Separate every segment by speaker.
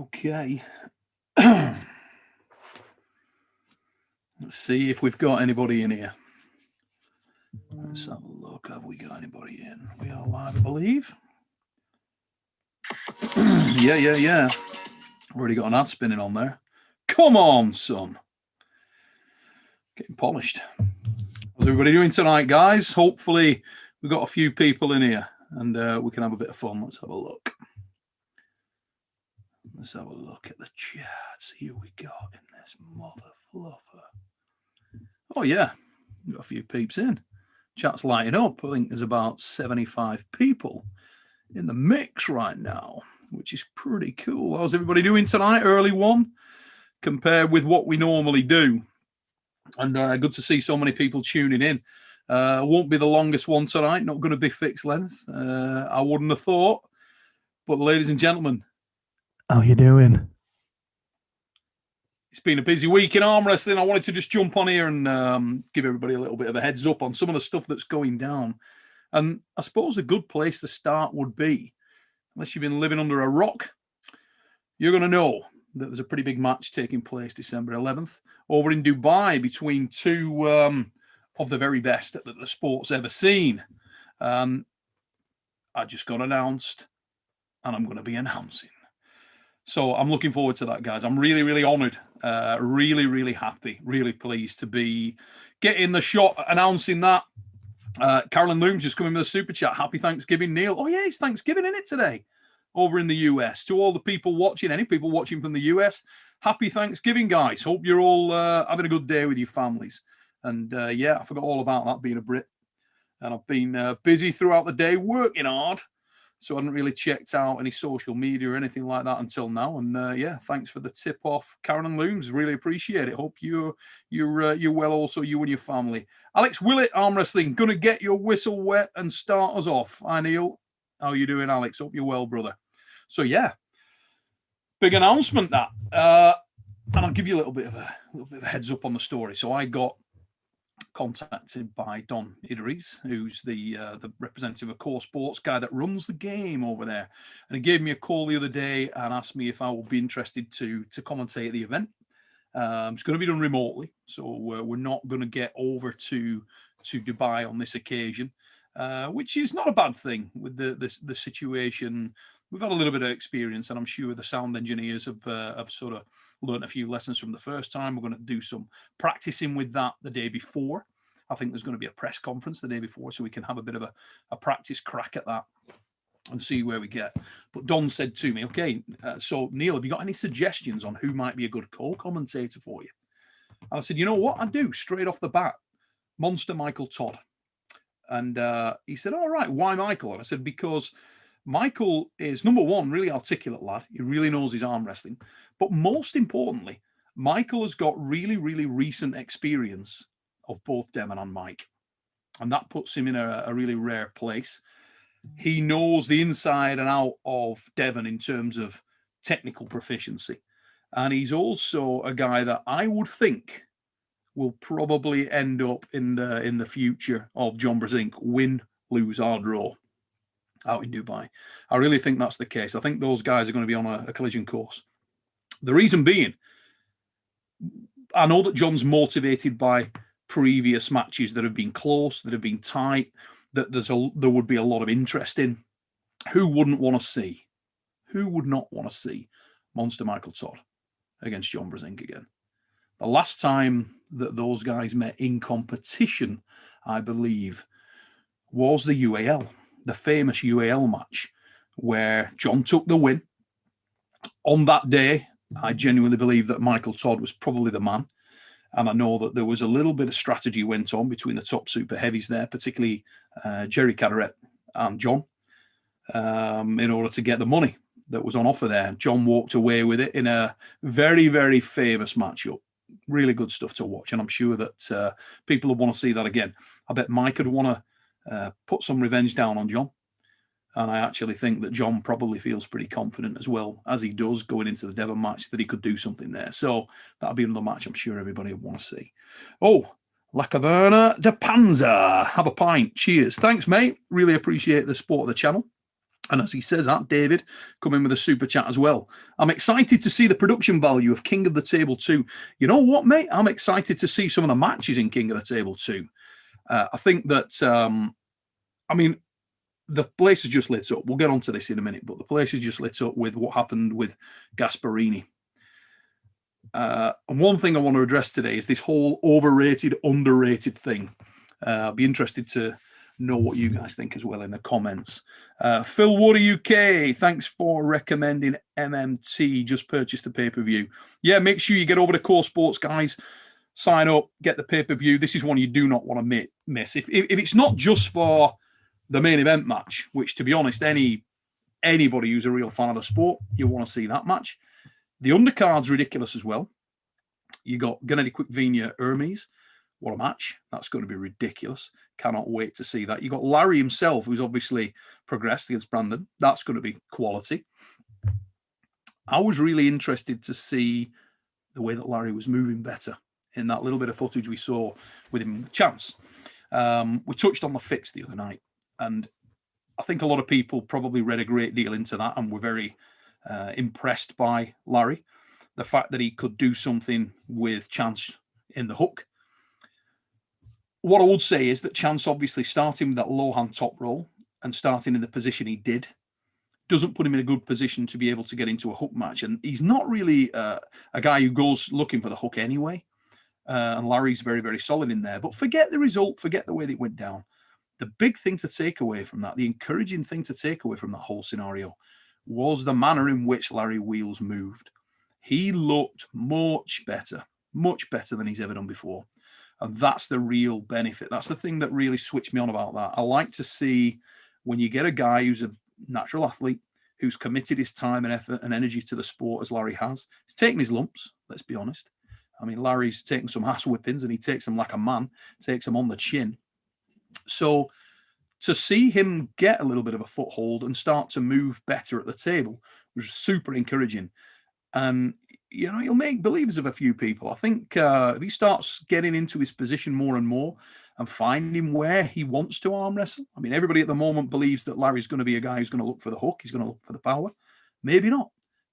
Speaker 1: Okay. Let's see if we've got anybody in here. Let's have a look. Have we got anybody in? We are live, I believe. Yeah. Already got an ad spinning on there. Come on, son. Getting polished. How's everybody doing tonight, guys? Hopefully we've got a few people in here and we can have a bit of fun. Let's have a look. Let's have a look at the chat. See who we got in this mother fluffer. Oh, yeah. We've got a few peeps in. Chat's lighting up. I think there's about 75 people in the mix right now, which is pretty cool. How's everybody doing tonight? Early one compared with what we normally do. And good to see so many people tuning in. Won't be the longest one tonight. Not going to be fixed length. I wouldn't have thought. But ladies and gentlemen, how you doing? It's been a busy week in arm wrestling. I wanted to just jump on here and give everybody a little bit of a heads up on some of the stuff that's going down. And I suppose a good place to start would be, unless you've been living under a rock, you're going to know that there's a pretty big match taking place December 11th over in Dubai between two of the very best that the sport's ever seen. I just got announced and I'm going to be announcing. So I'm looking forward to that, guys. I'm really, really honoured, really, really happy, really pleased to be getting the shot announcing that. Carolyn Looms just coming with a super chat. Happy Thanksgiving, Neil. Oh, yeah, it's Thanksgiving, isn't it, today? Over in the US. To all the people watching, any people watching from the US, happy Thanksgiving, guys. Hope you're all having a good day with your families. And yeah, I forgot all about that being a Brit. And I've been busy throughout the day working hard. So I hadn't really checked out any social media or anything like that until now. And yeah, thanks for the tip off, Karen Looms. Really appreciate it. Hope you're well also, you and your family. Alex Willett, Arm Wrestling, gonna get your whistle wet and start us off. Hi, Neil. How you doing, Alex? Hope you're well, brother. So yeah, big announcement that. And I'll give you a little bit of a heads up on the story. So I got contacted by Don Idris, who's the representative of Core Sports, guy that runs the game over there, and he gave me a call the other day and asked me if I would be interested to commentate at the event. It's going to be done remotely, so we're not going to get over to Dubai on this occasion, which is not a bad thing with the situation. We've had a little bit of experience, and I'm sure the sound engineers have sort of learned a few lessons from the first time. We're going to do some practicing with that the day before. I think there's going to be a press conference the day before, so we can have a bit of a practice crack at that and see where we get. But Don said to me, okay, so Neil, have you got any suggestions on who might be a good co-commentator for you? And I said, you know what? I do, straight off the bat. Monster Michael Todd. And he said, all right, why Michael? And I said, because Michael is, number one, really articulate lad. He really knows his arm wrestling. But most importantly, Michael has got really, really recent experience of both Devon and Mike. And that puts him in a really rare place. He knows the inside and out of Devon in terms of technical proficiency. And he's also a guy that I would think will probably end up in the future of John Brzenk, win, lose, or draw out in Dubai. I really think that's the case. I think those guys are going to be on a collision course. The reason being, I know that John's motivated by previous matches that have been close, that have been tight, that there would be a lot of interest in. Who wouldn't want to see? Who would not want to see Monster Michael Todd against John Brzenk again? The last time that those guys met in competition, I believe, was the UAL. The famous UAL match where John took the win. On that day, I genuinely believe that Michael Todd was probably the man. And I know that there was a little bit of strategy went on between the top super heavies there, particularly Jerry Caderet and John, in order to get the money that was on offer there. John walked away with it in a very, very famous matchup. Really good stuff to watch. And I'm sure that people will want to see that again. I bet Mike would want to put some revenge down on John. And I actually think that John probably feels pretty confident as well, as he does going into the Devon match, that he could do something there. So that'll be another match I'm sure everybody would want to see. Oh, La Caverna de Panza. Have a pint. Cheers. Thanks, mate. Really appreciate the support of the channel. And as he says that, David, come in with a super chat as well. I'm excited to see the production value of King of the Table 2. You know what, mate? I'm excited to see some of the matches in King of the Table 2. I think that, I mean, the place has just lit up. We'll get onto this in a minute, but the place has just lit up with what happened with Gasparini. And one thing I want to address today is this whole overrated, underrated thing. I'll be interested to know what you guys think as well in the comments. Phil Woody UK, thanks for recommending MMT. Just purchased the pay-per-view. Yeah, make sure you get over to Core Sports, guys. Sign up, get the pay-per-view. This is one you do not want to miss. If it's not just for the main event match, which, to be honest, anybody who's a real fan of the sport, you want to see that match. The undercard's ridiculous as well. You got Gennady Quickvinia Hermes. What a match. That's going to be ridiculous. Cannot wait to see that. You got Larry himself, who's obviously progressed against Brandon. That's going to be quality. I was really interested to see the way that Larry was moving better in that little bit of footage we saw with him with Chance. We touched on the fix the other night, and I think a lot of people probably read a great deal into that and were very impressed by Larry. The fact that he could do something with Chance in the hook. What I would say is that Chance, obviously starting with that low hand top roll and starting in the position he did, doesn't put him in a good position to be able to get into a hook match. And he's not really a guy who goes looking for the hook anyway. And Larry's very, very solid in there. But forget the result, forget the way that it went down. The big thing to take away from that, the encouraging thing to take away from that whole scenario, was the manner in which Larry Wheels moved. He looked much better than he's ever done before. And that's the real benefit. That's the thing that really switched me on about that. I like to see when you get a guy who's a natural athlete, who's committed his time and effort and energy to the sport as Larry has. He's taken his lumps, let's be honest. I mean, Larry's taken some ass whippings and he takes them like a man, takes them on the chin. So to see him get a little bit of a foothold and start to move better at the table was super encouraging. And you know, he'll make believers of a few people. I think if he starts getting into his position more and more and finding where he wants to arm wrestle. I mean, everybody at the moment believes that Larry's going to be a guy who's going to look for the hook. He's going to look for the power. Maybe not.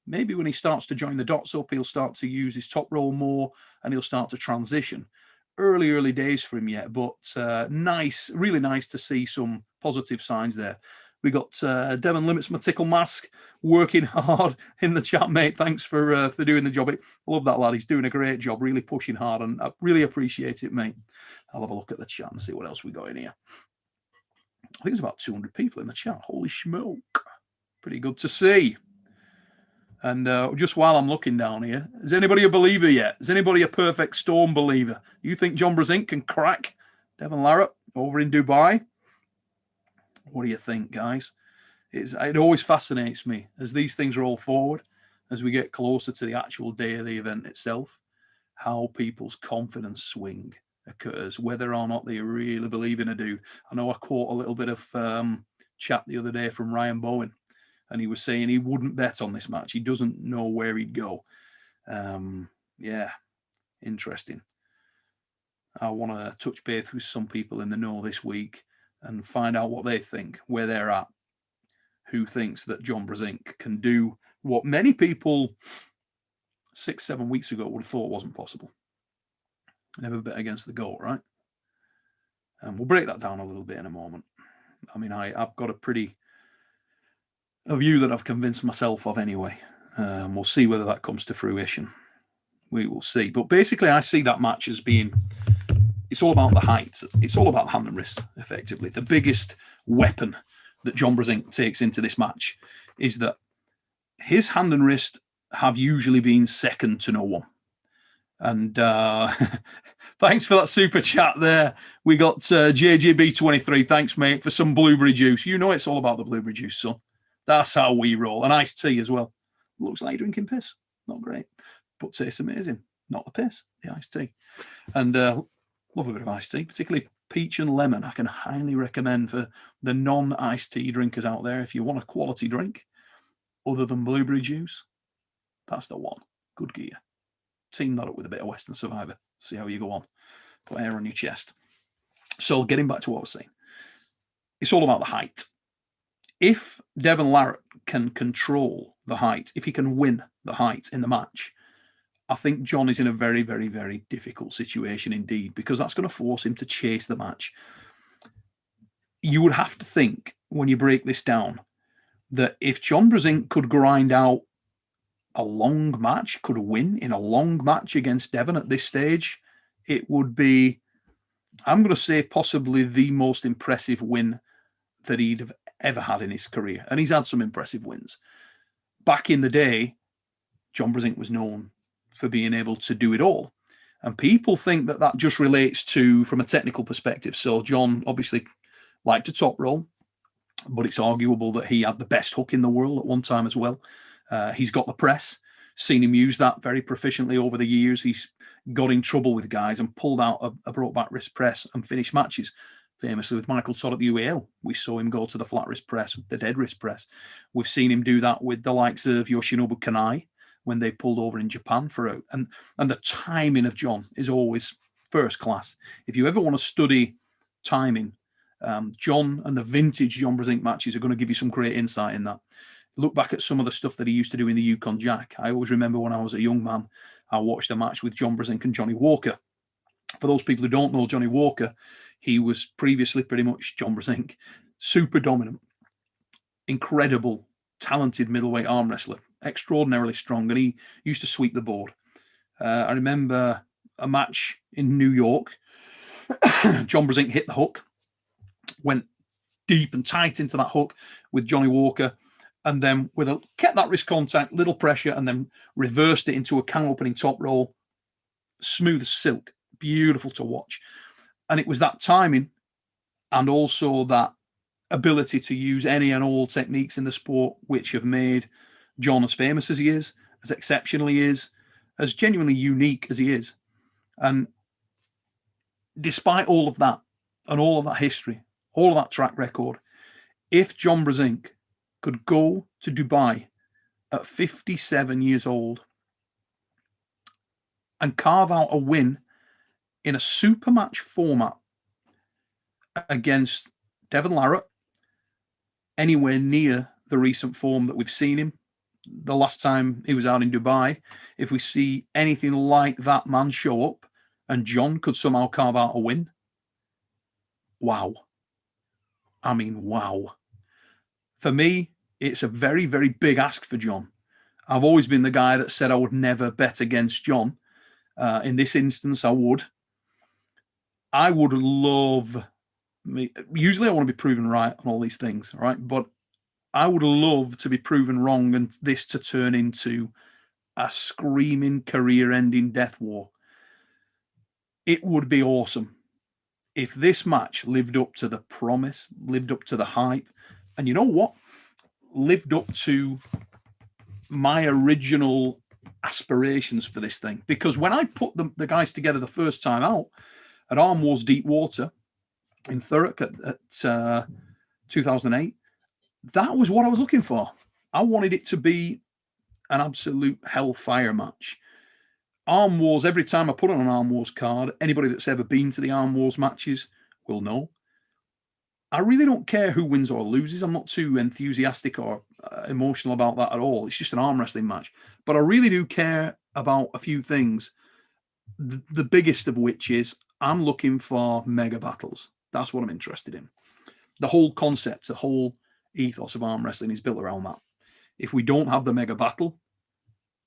Speaker 1: Maybe when he starts to join the dots up, he'll start to use his top roll more and he'll start to transition. Early days for him yet, but nice, really nice to see some positive signs there. We got Devon Limits My Tickle Mask working hard in the chat, mate. Thanks for doing the job. I love that lad. He's doing a great job, really pushing hard, and I really appreciate it, mate. I'll have a look at the chat and see what else we got in here. I think there's about 200 people in the chat. Holy smoke. Pretty good to see. And just while I'm looking down here, is anybody a believer yet? Is anybody a Perfect Storm believer? You think John Brzenk can crack Devon Larratt over in Dubai? What do you think, guys? It always fascinates me as these things roll forward, as we get closer to the actual day of the event itself, how people's confidence swing occurs, whether or not they really believe in a dude. I know I caught a little bit of chat the other day from Ryan Bowen, and he was saying he wouldn't bet on this match. He doesn't know where he'd go. Yeah, interesting. I want to touch base with some people in the know this week and find out what they think, where they're at, who thinks that John Brzenk can do what many people 6-7 weeks ago would have thought wasn't possible. Never bet against the GOAT, right? And we'll break that down a little bit in a moment. I mean, I've got a view that I've convinced myself of anyway. We'll see whether that comes to fruition. We will see. But basically, I see that match as being... It's all about the height. It's all about hand and wrist, effectively. The biggest weapon that John Brzenk takes into this match is that his hand and wrist have usually been second to no one. And thanks for that super chat there. We got JJB23. Thanks, mate, for some blueberry juice. You know it's all about the blueberry juice, son. That's how we roll. And iced tea as well. Looks like you're drinking piss. Not great, but tastes amazing. Not the piss, the iced tea. And love a bit of iced tea, particularly peach and lemon. I can highly recommend for the non-iced tea drinkers out there. If you want a quality drink other than blueberry juice, that's the one. Good gear. Team that up with a bit of Western Survivor. See how you go on. Put air on your chest. So getting back to what I was saying. It's all about the height. If Devon Larratt can control the height, if he can win the height in the match, I think John is in a very, very, very difficult situation indeed, because that's going to force him to chase the match. You would have to think, when you break this down, that if John Brzenk could grind out a long match, could win in a long match against Devon at this stage, it would be, I'm going to say, possibly the most impressive win that he'd have ever had in his career. And he's had some impressive wins. Back in the day, John Brzenk was known for being able to do it all. And people think that that just relates to, from a technical perspective. So John obviously liked to top roll, but it's arguable that he had the best hook in the world at one time as well. He's got the press, seen him use that very proficiently over the years. He's got in trouble with guys and pulled out a brought back wrist press and finished matches. Famously with Michael Todd at the UAL, we saw him go to the flat wrist press, the dead wrist press. We've seen him do that with the likes of Yoshinobu Kanai when they pulled over in Japan for it. And the timing of John is always first class. If you ever want to study timing, John and the vintage John Brzenk matches are going to give you some great insight in that. Look back at some of the stuff that he used to do in the Yukon Jack. I always remember when I was a young man, I watched a match with John Brzenk and Johnny Walker. For those people who don't know Johnny Walker, he was previously pretty much John Brzenk, super dominant, incredible, talented middleweight arm wrestler, extraordinarily strong, and he used to sweep the board. I remember a match in New York. John Brzenk hit the hook, went deep and tight into that hook with Johnny Walker, and then kept that wrist contact, little pressure, and then reversed it into a can opening top roll, smooth as silk, beautiful to watch. And it was that timing and also that ability to use any and all techniques in the sport which have made John as famous as he is, as exceptional he is, as genuinely unique as he is. And despite all of that and all of that history, all of that track record, if John Brzenk could go to Dubai at 57 years old and carve out a win in a super match format against Devon Larratt, anywhere near the recent form that we've seen him, the last time he was out in Dubai, if we see anything like that man show up and John could somehow carve out a win, wow. I mean, wow. For me, it's a very, very big ask for John. I've always been the guy that said I would never bet against John. In this instance, I would. I would love, usually I want to be proven right on all these things, right? But I would love to be proven wrong and this to turn into a screaming career-ending death war. It would be awesome if this match lived up to the promise, lived up to the hype, and you know what? Lived up to my original aspirations for this thing. Because when I put the guys together the first time out at Arm Wars Deep Water in Thurrock at 2008, that was what I was looking for. I wanted it to be an absolute hellfire match. Arm Wars, every time I put on an Arm Wars card, anybody that's ever been to the Arm Wars matches will know, I really don't care who wins or loses. I'm not too enthusiastic or emotional about that at all. It's just an arm wrestling match. But I really do care about a few things, the biggest of which is I'm looking for mega battles. That's what I'm interested in. The whole concept, the whole ethos of arm wrestling is built around that. If we don't have the mega battle,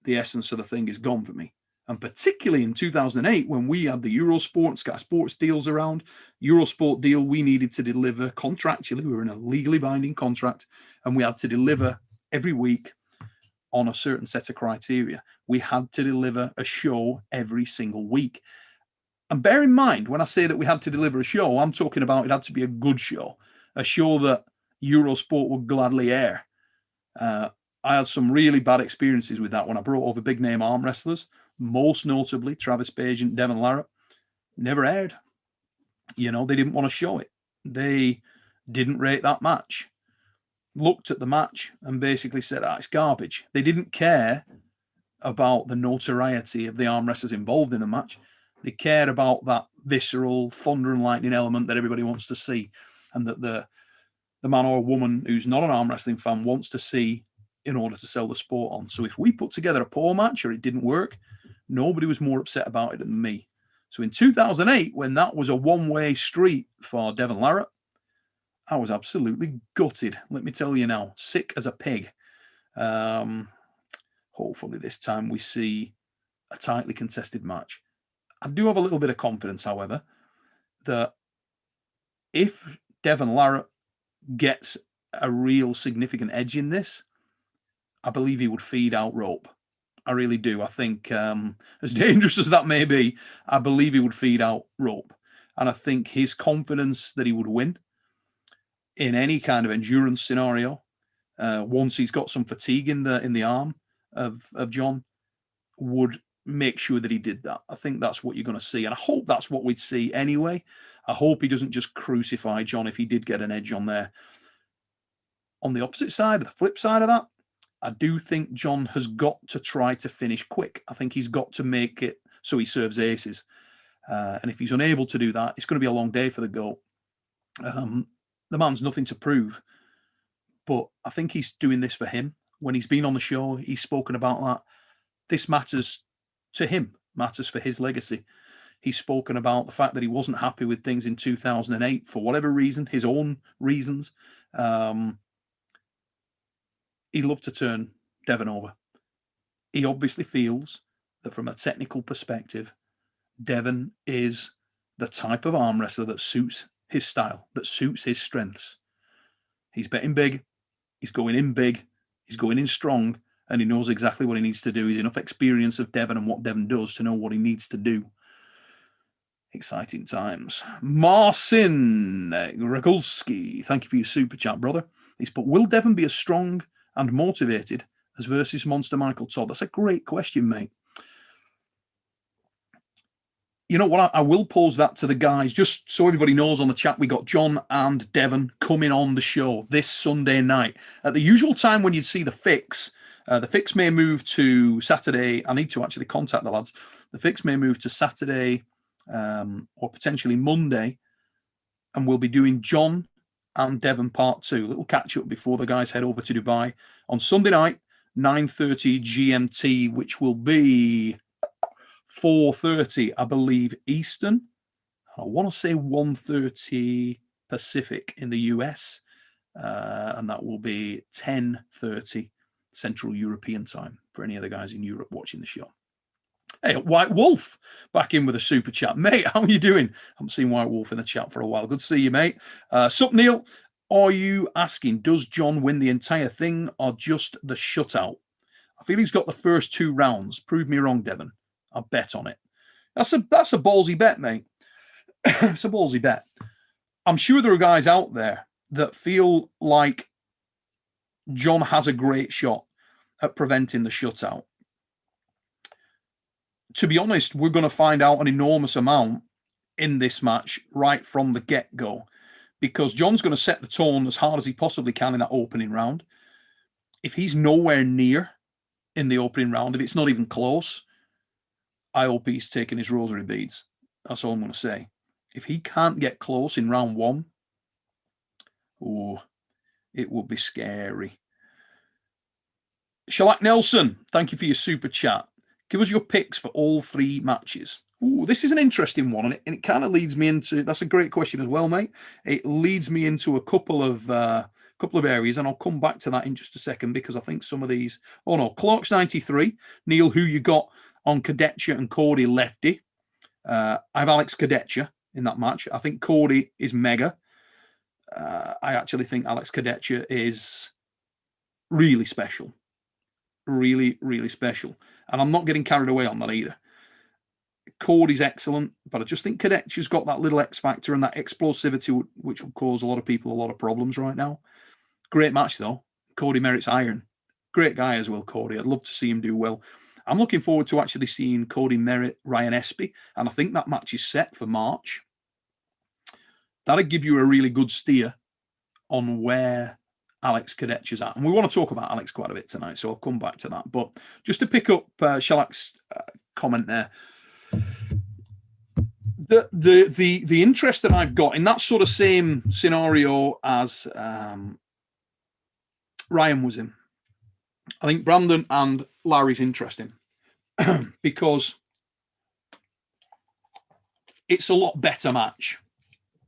Speaker 1: the essence of the thing is gone for me. And particularly in 2008, when we had the Eurosport, Sky Sports deals around, Eurosport deal, we needed to deliver contractually. We were in a legally binding contract, and we had to deliver every week on a certain set of criteria. We had to deliver a show every single week. And bear in mind, when I say that we had to deliver a show, I'm talking about it had to be a good show, a show that Eurosport would gladly air. I had some really bad experiences with that when I brought over big name arm wrestlers, most notably Travis Page and Devon Larratt. Never aired. You know, they didn't want to show it. They didn't rate that match. Looked at the match and basically said, it's garbage. They didn't care about the notoriety of the arm wrestlers involved in the match. They cared about that visceral thunder and lightning element that everybody wants to see, and that the man or woman who's not an arm wrestling fan wants to see in order to sell the sport on. So if we put together a poor match or it didn't work, nobody was more upset about it than me. So in 2008, when that was a one-way street for Devon Larratt, I was absolutely gutted. Let me tell you now, sick as a pig. Hopefully this time we see a tightly contested match. I do have a little bit of confidence, however, that if Devon Larratt gets a real significant edge in this, I believe he would feed out rope. I really do. I think, as dangerous as that may be, I believe he would feed out rope. And I think his confidence that he would win in any kind of endurance scenario, once he's got some fatigue in the arm of John, would make sure that he did that. I think that's what you're going to see. And I hope that's what we'd see anyway. I hope he doesn't just crucify John if he did get an edge on there. On the opposite side, the flip side of that, I do think John has got to try to finish quick. I think he's got to make it so he serves aces. And if he's unable to do that, it's going to be a long day for the GOAT. The man's nothing to prove. But I think he's doing this for him. When he's been on the show, he's spoken about that. This matters to him, matters for his legacy. He's spoken about the fact that he wasn't happy with things in 2008 for whatever reason, his own reasons. He'd love to turn Devon over. He obviously feels that from a technical perspective, Devon is the type of arm wrestler that suits his style, that suits his strengths. He's betting big, he's going in big, he's going in strong, and he knows exactly what he needs to do. He's enough experience of Devon and what Devon does to know what he needs to do. Exciting times. Marcin Regulski, thank you for your super chat, brother. He's put, will Devon be as strong and motivated as versus Monster Michael Todd? That's a great question, mate. You know what? I will pose that to the guys, just so everybody knows on the chat, we got John and Devon coming on the show this Sunday night. At the usual time when you'd see the fix, the fix may move to Saturday. I need to actually contact the lads. The fix may move to Saturday or potentially Monday, and we'll be doing John and Devon part 2. A little catch up before the guys head over to Dubai on Sunday night, 9:30 GMT, which will be 4:30, I believe, Eastern. I want to say 1:30 Pacific in the US, and that will be 10:30 Central European time for any of the guys in Europe watching the show. Hey, White Wolf back in with a super chat. Mate, how are you doing? I haven't seen White Wolf in the chat for a while. Good to see you, mate. Sup, Neil? Are you asking, does John win the entire thing or just the shutout? I feel he's got the first 2 rounds. Prove me wrong, Devon. I'll bet on it. That's a ballsy bet, mate. It's a ballsy bet. I'm sure there are guys out there that feel like John has a great shot at preventing the shutout. To be honest, we're going to find out an enormous amount in this match right from the get-go, because John's going to set the tone as hard as he possibly can in that opening round. If he's nowhere near in the opening round, if it's not even close, I hope he's taking his rosary beads. That's all I'm going to say. If he can't get close in round 1, it would be scary. Shellac Nelson, thank you for your super chat. Give us your picks for all 3 matches. This is an interesting one, and it kind of leads me into... That's a great question as well, mate. It leads me into a couple of areas, and I'll come back to that in just a second, because I think some of these... Oh, no. Clark's 93. Neil, who you got on Kadetcha and Cody lefty? I have Alex Kadetcha in that match. I think Cody is mega. I actually think Alex Kadetcha is really special. Really, really special. And I'm not getting carried away on that either. Cody's excellent, but I just think Kadetcha's got that little X factor and that explosivity, which will cause a lot of people a lot of problems right now. Great match, though. Cody merits iron. Great guy as well, Cody. I'd love to see him do well. I'm looking forward to actually seeing Cody merit Ryan Espy, and I think that match is set for March. That'll give you a really good steer on where Alex Kadetcha's at. And we want to talk about Alex quite a bit tonight, so I'll come back to that. But just to pick up Shellac's comment there, The interest that I've got in that sort of same scenario as Ryan was in, I think Brandon and Larry's interesting because it's a lot better match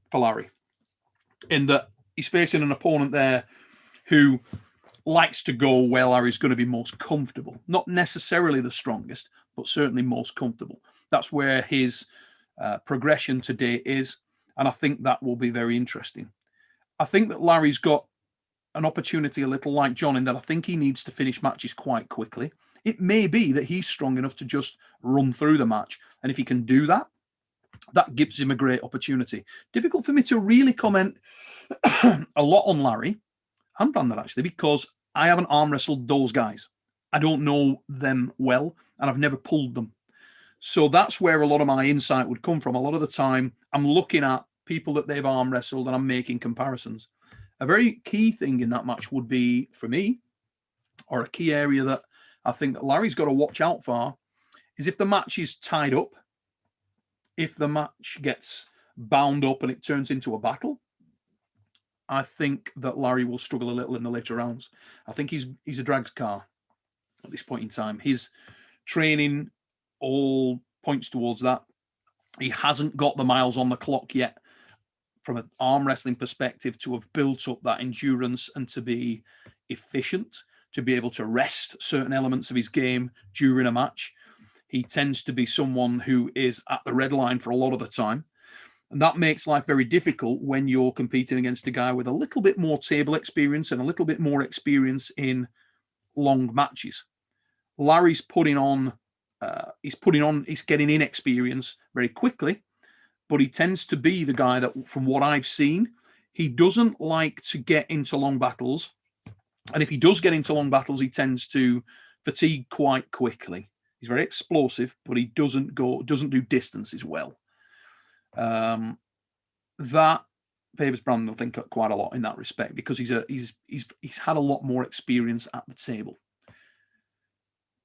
Speaker 1: for Larry in that he's facing an opponent there who likes to go where Larry's going to be most comfortable. Not necessarily the strongest, but certainly most comfortable. That's where his progression today is, and I think that will be very interesting. I think that Larry's got an opportunity a little like John in that I think he needs to finish matches quite quickly. It may be that he's strong enough to just run through the match, and if he can do that, that gives him a great opportunity. Difficult for me to really comment a lot on Larry and Brandon, actually, because I haven't arm wrestled those guys. I don't know them well, and I've never pulled them. So that's where a lot of my insight would come from. A lot of the time, I'm looking at people that they've arm wrestled and I'm making comparisons. A very key thing in that match would be, for me, or a key area that I think that Larry's got to watch out for, is if the match is tied up, if the match gets bound up and it turns into a battle, I think that Larry will struggle a little in the later rounds. I think he's a drags car at this point in time. His training all points towards that. He hasn't got the miles on the clock yet from an arm wrestling perspective to have built up that endurance and to be efficient, to be able to rest certain elements of his game during a match. He tends to be someone who is at the red line for a lot of the time. And that makes life very difficult when you're competing against a guy with a little bit more table experience and a little bit more experience in long matches. Larry's he's getting in experience very quickly, but he tends to be the guy that, from what I've seen, he doesn't like to get into long battles. And if he does get into long battles, he tends to fatigue quite quickly. He's very explosive, but he doesn't do distances well. That favors Brandon, I think, quite a lot in that respect because he's had a lot more experience at the table.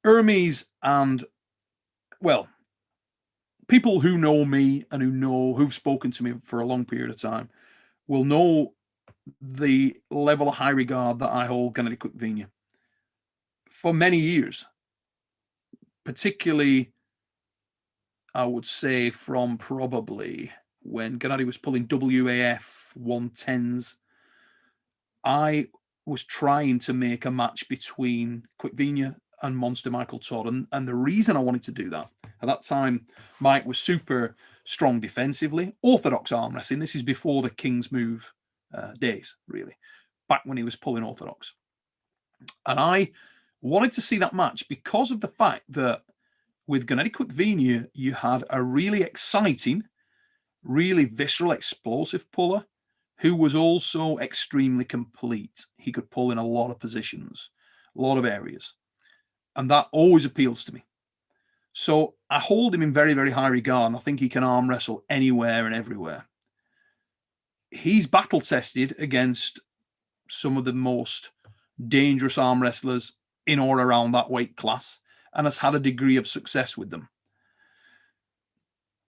Speaker 1: Hermes and, well, people who know me and who've spoken to me for a long period of time will know the level of high regard that I hold Gennady Quickvinia. For many years, particularly, I would say from probably when Gennady was pulling WAF 110s, I was trying to make a match between Quickvinia and Monster Michael Todd. And the reason I wanted to do that, at that time, Mike was super strong defensively, orthodox arm wrestling. This is before the King's Move days, really, back when he was pulling orthodox. And I wanted to see that match because of the fact that with Gennady Quickvinia, you had a really exciting, really visceral, explosive puller who was also extremely complete. He could pull in a lot of positions, a lot of areas. And that always appeals to me. So I hold him in very, very high regard. And I think he can arm wrestle anywhere and everywhere. He's battle tested against some of the most dangerous arm wrestlers in or around that weight class and has had a degree of success with them.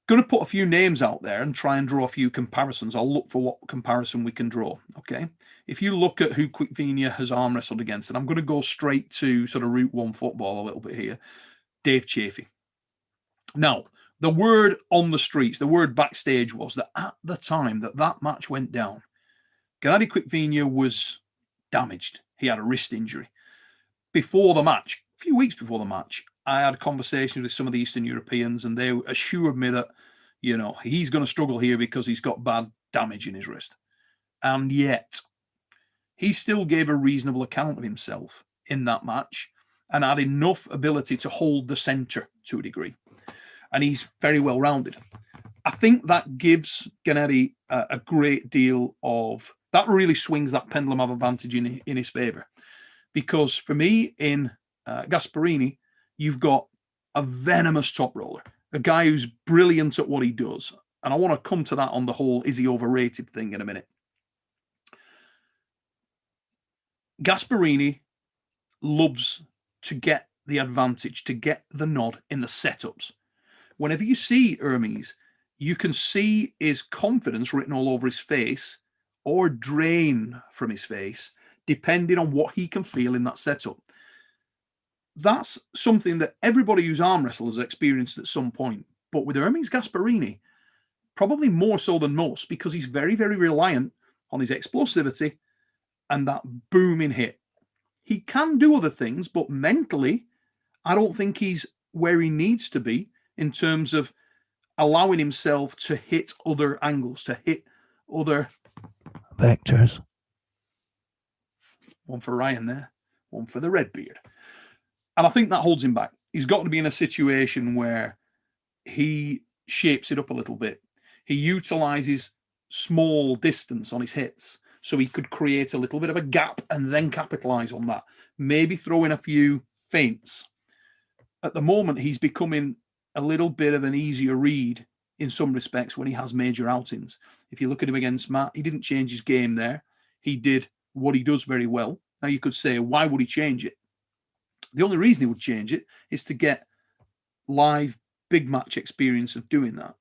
Speaker 1: Going to put a few names out there and try and draw a few comparisons. I'll look for what comparison we can draw. Okay. If you look at who Quickvinia has arm wrestled against, and I'm going to go straight to sort of Route 1 football a little bit here, Dave Chafee. Now, the word on the streets, the word backstage was that at the time that match went down, Gennady Quickvinia was damaged. He had a wrist injury. Before the match, a few weeks before the match, I had a conversation with some of the Eastern Europeans, and they assured me that, you know, he's going to struggle here because he's got bad damage in his wrist. And yet, he still gave a reasonable account of himself in that match and had enough ability to hold the center to a degree. And he's very well rounded. I think that gives Gennady a great deal of, that really swings that pendulum of advantage in his favor. Because for me, in Gasparini, you've got a venomous top roller, a guy who's brilliant at what he does. And I want to come to that on the whole, is he overrated thing in a minute. Gasparini loves to get the advantage, to get the nod in the setups. Whenever you see Hermes, you can see his confidence written all over his face or drain from his face, depending on what he can feel in that setup. That's something that everybody who's arm wrestled has experienced at some point. But with Hermes Gasparini, probably more so than most, because he's very, very reliant on his explosivity and that booming hit. He can do other things, but mentally, I don't think he's where he needs to be in terms of allowing himself to hit other angles, to hit other vectors. One for Ryan there, one for the Redbeard. And I think that holds him back. He's got to be in a situation where he shapes it up a little bit. He utilizes small distance on his hits, so he could create a little bit of a gap and then capitalize on that. Maybe throw in a few feints. At the moment, he's becoming a little bit of an easier read in some respects when he has major outings. If you look at him against Matt, he didn't change his game there. He did what he does very well. Now, you could say, why would he change it? The only reason he would change it is to get live big match experience of doing that.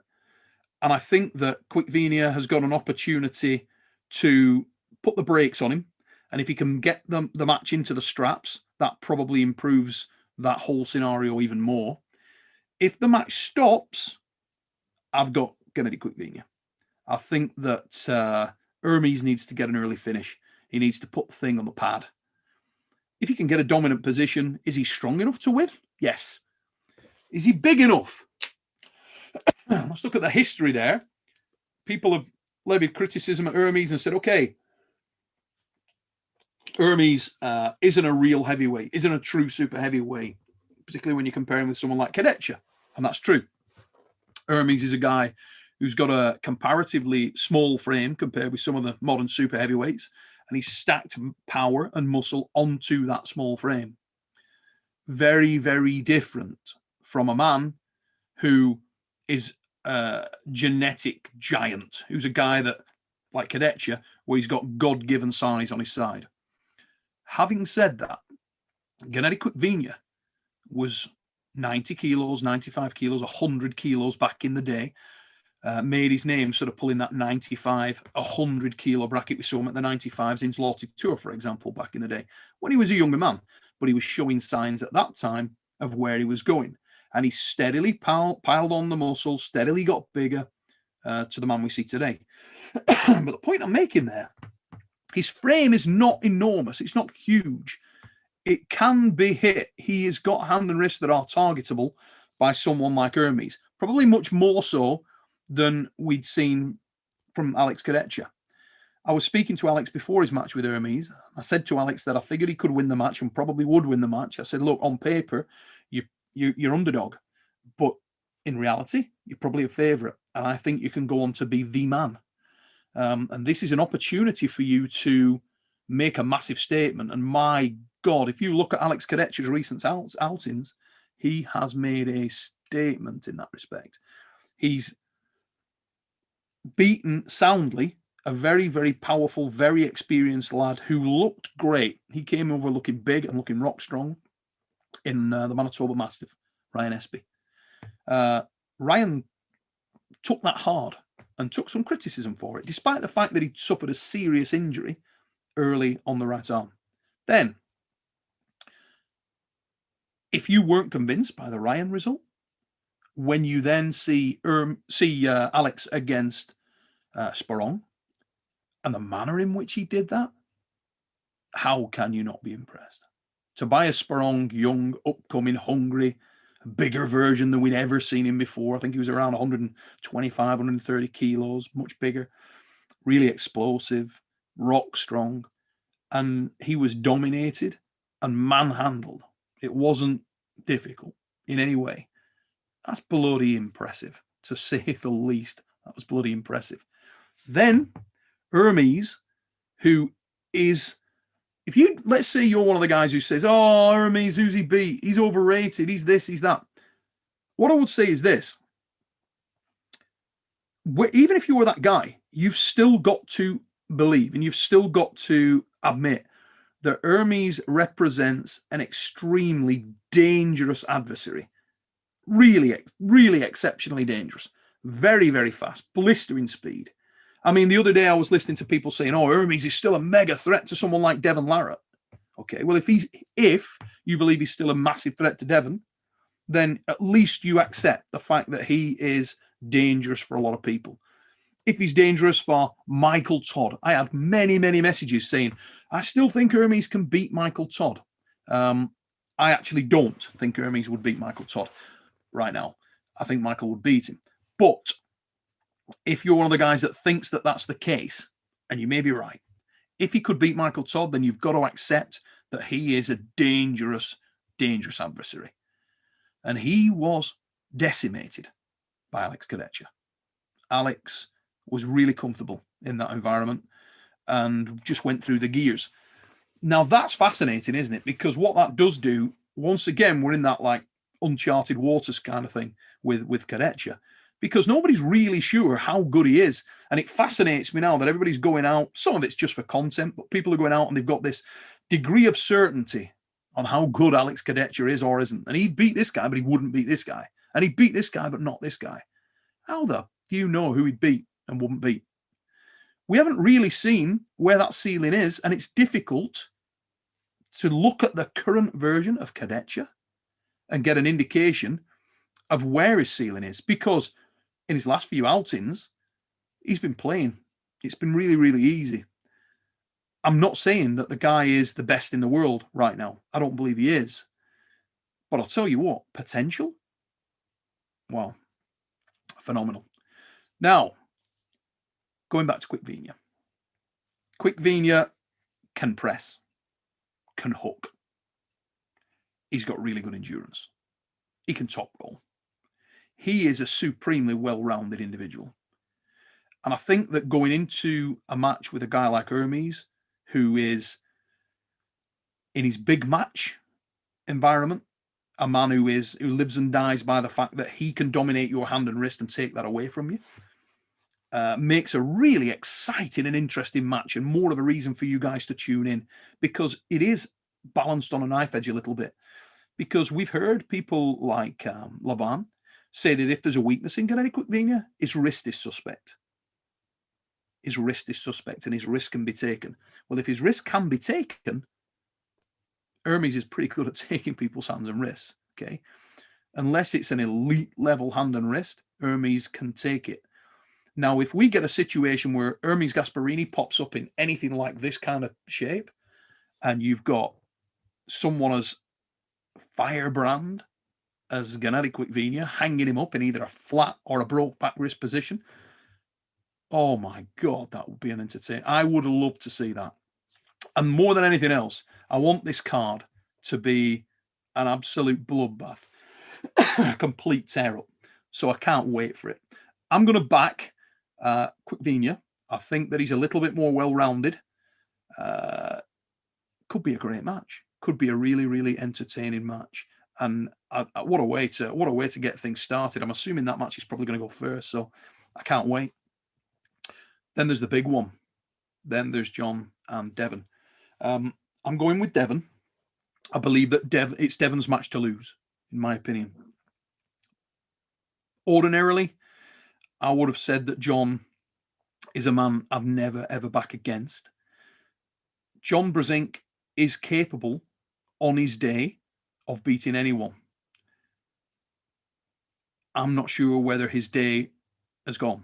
Speaker 1: And I think that Quick Venia has got an opportunity to put the brakes on him. And if he can get the match into the straps, that probably improves that whole scenario even more. If the match stops, I've got Gennady Quick Venia. I think that Hermes needs to get an early finish. He needs to put the thing on the pad. If he can get a dominant position, is he strong enough to win? Yes. Is he big enough? Let's look at the history there. People have levied criticism at Hermes and said, okay, Hermes isn't a real heavyweight, isn't a true super heavyweight, particularly when you compare him with someone like Kadetcha. And that's true. Hermes is a guy who's got a comparatively small frame compared with some of the modern super heavyweights, and he's stacked power and muscle onto that small frame. Very, very different from a man who is a genetic giant, who's a guy that, like Kadetcha, where he's got God-given size on his side. Having said that, Gennady Quick Venia was 90 kilos, 95 kilos, 100 kilos back in the day. Made his name sort of pulling that 95, 100 kilo bracket. We saw him at the 95s in Slaughtered Tour, for example, back in the day, when he was a younger man. But he was showing signs at that time of where he was going. And he steadily piled on the muscle, steadily got bigger to the man we see today. But the point I'm making there, his frame is not enormous. It's not huge. It can be hit. He has got hand and wrist that are targetable by someone like Hermes, probably much more so than we'd seen from Alex Kadetcha. I was speaking to Alex before his match with Hermes. I said to Alex that I figured he could win the match and probably would win the match. I said, look, on paper, you're underdog, but in reality, you're probably a favourite. And I think you can go on to be the man. And this is an opportunity for you to make a massive statement. And my God, if you look at Alex Kadetcha's recent outings, he has made a statement in that respect. He's beaten soundly a very, very powerful, very experienced lad who looked great. He came over looking big and looking rock strong in the Manitoba Mastiff, Ryan Espy. Ryan took that hard and took some criticism for it, despite the fact that he suffered a serious injury early on the right arm. Then, if you weren't convinced by the Ryan result, when you then see Alex against Sporong and the manner in which he did that, how can you not be impressed? Tobias Sporong, young, upcoming, hungry, bigger version than we'd ever seen him before. I think he was around 125, 130 kilos, much bigger, really explosive, rock strong. And he was dominated and manhandled. It wasn't difficult in any way. That's bloody impressive, to say the least. That was bloody impressive. Then Hermes, who is, if you, let's say you're one of the guys who says, oh, Hermes, who's he beat? He's overrated. He's this, he's that. What I would say is this. Even if you were that guy, you've still got to believe and you've still got to admit that Hermes represents an extremely dangerous adversary. Really, really exceptionally dangerous. Very, very fast, blistering speed. I mean, the other day I was listening to people saying, oh, Hermes is still a mega threat to someone like Devon Larratt. Okay, well, if you believe he's still a massive threat to Devon, then at least you accept the fact that he is dangerous for a lot of people. If he's dangerous for Michael Todd, I had many, many messages saying, I still think Hermes can beat Michael Todd. I actually don't think Hermes would beat Michael Todd right now. I think Michael would beat him. But if you're one of the guys that thinks that that's the case, and you may be right, if he could beat Michael Todd, then you've got to accept that he is a dangerous, dangerous adversary. And he was decimated by Alex Kadetcha. Alex was really comfortable in that environment and just went through the gears. Now, that's fascinating, isn't it? Because what that does do, once again, we're in that like uncharted waters kind of thing with Kadetcha, because nobody's really sure how good he is. And it fascinates me now that everybody's going out. Some of it's just for content, but people are going out and they've got this degree of certainty on how good Alex Kadetcha is or isn't. And he'd beat this guy, but he wouldn't beat this guy. And he'd beat this guy, but not this guy. How the do you know who he'd beat and wouldn't beat? We haven't really seen where that ceiling is, and it's difficult to look at the current version of Kadetcha and get an indication of where his ceiling is, because in his last few outings, he's been playing. It's been really, really easy. I'm not saying that the guy is the best in the world right now. I don't believe he is. But I'll tell you what, potential? Wow. Phenomenal. Now, going back to Quick Venia. Quick Venia can press, can hook. He's got really good endurance. He can top roll. He is a supremely well-rounded individual. And I think that going into a match with a guy like Hermes, who is in his big match environment, a man who lives and dies by the fact that he can dominate your hand and wrist and take that away from you, makes a really exciting and interesting match, and more of a reason for you guys to tune in, because it is balanced on a knife edge a little bit. Because we've heard people like Laban say that if there's a weakness in Gennady Quick Venia, his wrist is suspect. His wrist is suspect, and his wrist can be taken. Well, if his wrist can be taken, Hermes is pretty good at taking people's hands and wrists, okay? Unless it's an elite level hand and wrist, Hermes can take it. Now, if we get a situation where Hermes Gasparini pops up in anything like this kind of shape, and you've got someone as firebrand as Gennady Quick Venia hanging him up in either a flat or a broke back wrist position, oh my God, that would be an entertainment. I would love to see that. And more than anything else, I want this card to be an absolute bloodbath, a complete tear-up. So I can't wait for it. I'm going to back Quick Venia. I think that he's a little bit more well-rounded. Could be a great match. Could be a really, really entertaining match. And what a way to get things started. I'm assuming that match is probably going to go first, so I can't wait. Then there's the big one. Then there's John and Devon. I'm going with Devon. I believe that it's Devon's match to lose, in my opinion. Ordinarily, I would have said that John is a man I've never, ever back against. John Brzenk is capable on his day of beating anyone. I'm not sure whether his day has gone.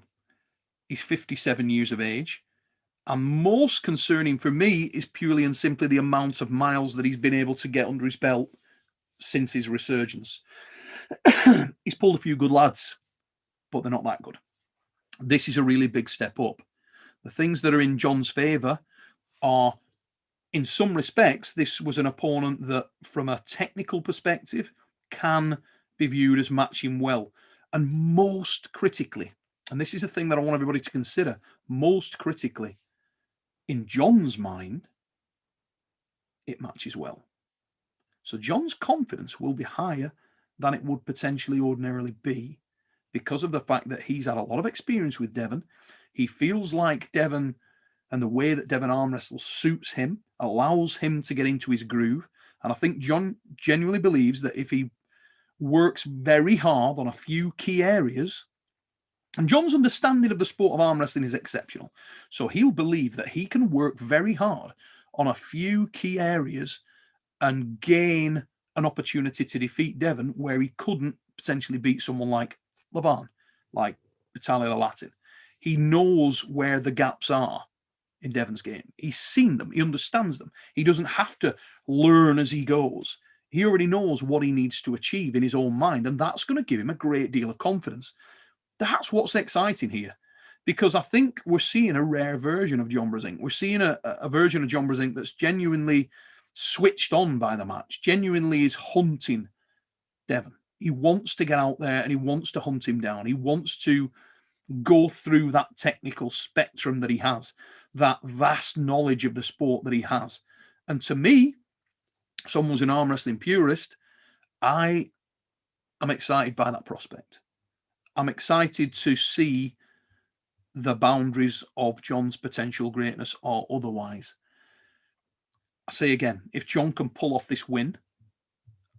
Speaker 1: He's 57 years of age. And most concerning for me is purely and simply the amount of miles that he's been able to get under his belt since his resurgence. He's pulled a few good lads, but they're not that good. This is a really big step up. The things that are in John's favour are, in some respects, this was an opponent that, from a technical perspective, can be viewed as matching well. And most critically, and this is a thing that I want everybody to consider, most critically, in John's mind, it matches well. So John's confidence will be higher than it would potentially ordinarily be because of the fact that he's had a lot of experience with Devon. He feels like Devon and the way that Devon arm wrestles suits him, allows him to get into his groove. And I think John genuinely believes that if he works very hard on a few key areas, And John's understanding of the sport of arm wrestling is exceptional. So he'll believe that he can work very hard on a few key areas and gain an opportunity to defeat Devon where he couldn't potentially beat someone like Levan, like Vitaly the Latin. He knows where the gaps are in Devon's game. He's seen them. He understands them. He doesn't have to learn as he goes. He already knows what he needs to achieve in his own mind, and that's going to give him a great deal of confidence. That's what's exciting here, because I think we're seeing a rare version of John Brzenk. We're seeing a version of John Brzenk that's genuinely switched on by the match, genuinely is hunting Devon. He wants to get out there and he wants to hunt him down. He wants to go through that technical spectrum that he has, that vast knowledge of the sport that he has. And to me, someone who's an arm wrestling purist, I am excited by that prospect. I'm excited to see the boundaries of John's potential greatness or otherwise. I say again, if John can pull off this win,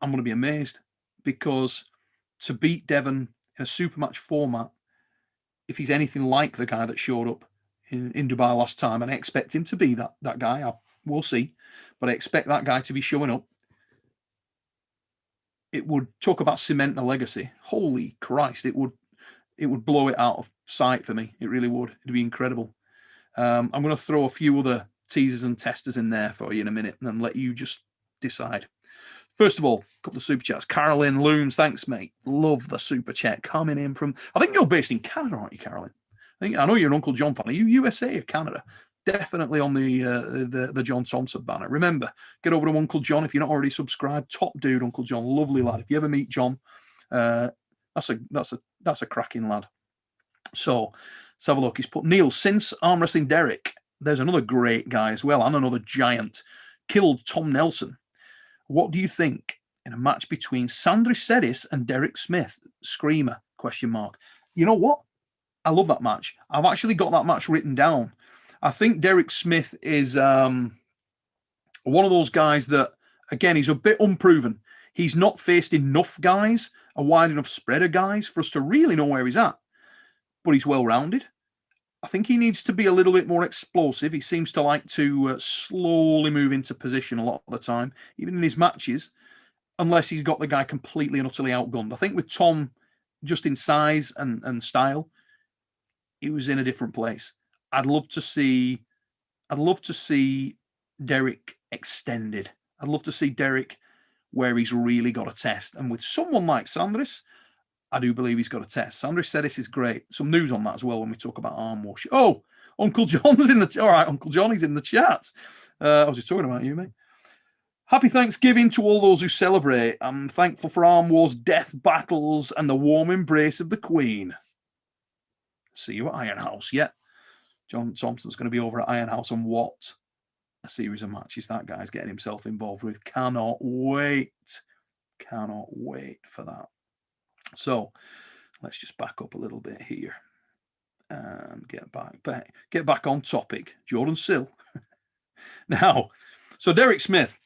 Speaker 1: I'm going to be amazed, because to beat Devon in a super match format, if he's anything like the guy that showed up in Dubai last time, and I expect him to be that guy, we'll see, but I expect that guy to be showing up, it would talk about cementing a legacy. Holy Christ, it would blow it out of sight for me. It really would. It'd be incredible. I'm going to throw a few other teasers and testers in there for you in a minute and then let you just decide. First of all, a couple of super chats. Carolyn Looms, thanks, mate. Love the super chat coming in from, I think you're based in Canada, aren't you, Carolyn? I know you're an Uncle John fan. Are you USA or Canada? Definitely on the John Thompson banner. Remember, get over to Uncle John if you're not already subscribed. Top dude, Uncle John, lovely lad. If you ever meet John, that's a cracking lad. So let's have a look. He's put Neil, since Arm Wrestling Derek, there's another great guy as well, and another giant, killed Tom Nelson. What do you think in a match between Sandris Sedis and Derek Smith? Screamer, ? You know what? I love that match. I've actually got that match written down. I think Derek Smith is one of those guys that, again, he's a bit unproven. He's not faced enough guys, a wide enough spread of guys for us to really know where he's at. But he's well-rounded. I think he needs to be a little bit more explosive. He seems to like to slowly move into position a lot of the time, even in his matches, unless he's got the guy completely and utterly outgunned. I think with Tom, just in size and style, he was in a different place. I'd love to see Derek extended. I'd love to see Derek where he's really got a test. And with someone like Sandris, I do believe he's got a test. Sandris said this is great. Some news on that as well when we talk about arm wash. Oh, Uncle John's in the... All right, Uncle Johnny's in the chat. I was just talking about you, mate. Happy Thanksgiving to all those who celebrate. I'm thankful for Arm Wars, death battles, and the warm embrace of the Queen. See you at Iron House. Yeah, John Thompson's going to be over at Iron House, and what a series of matches that guy's getting himself involved with. Cannot wait. Cannot wait for that. So let's just back up a little bit here and get back on topic. Jordan Sill. Now, so Derek Smith.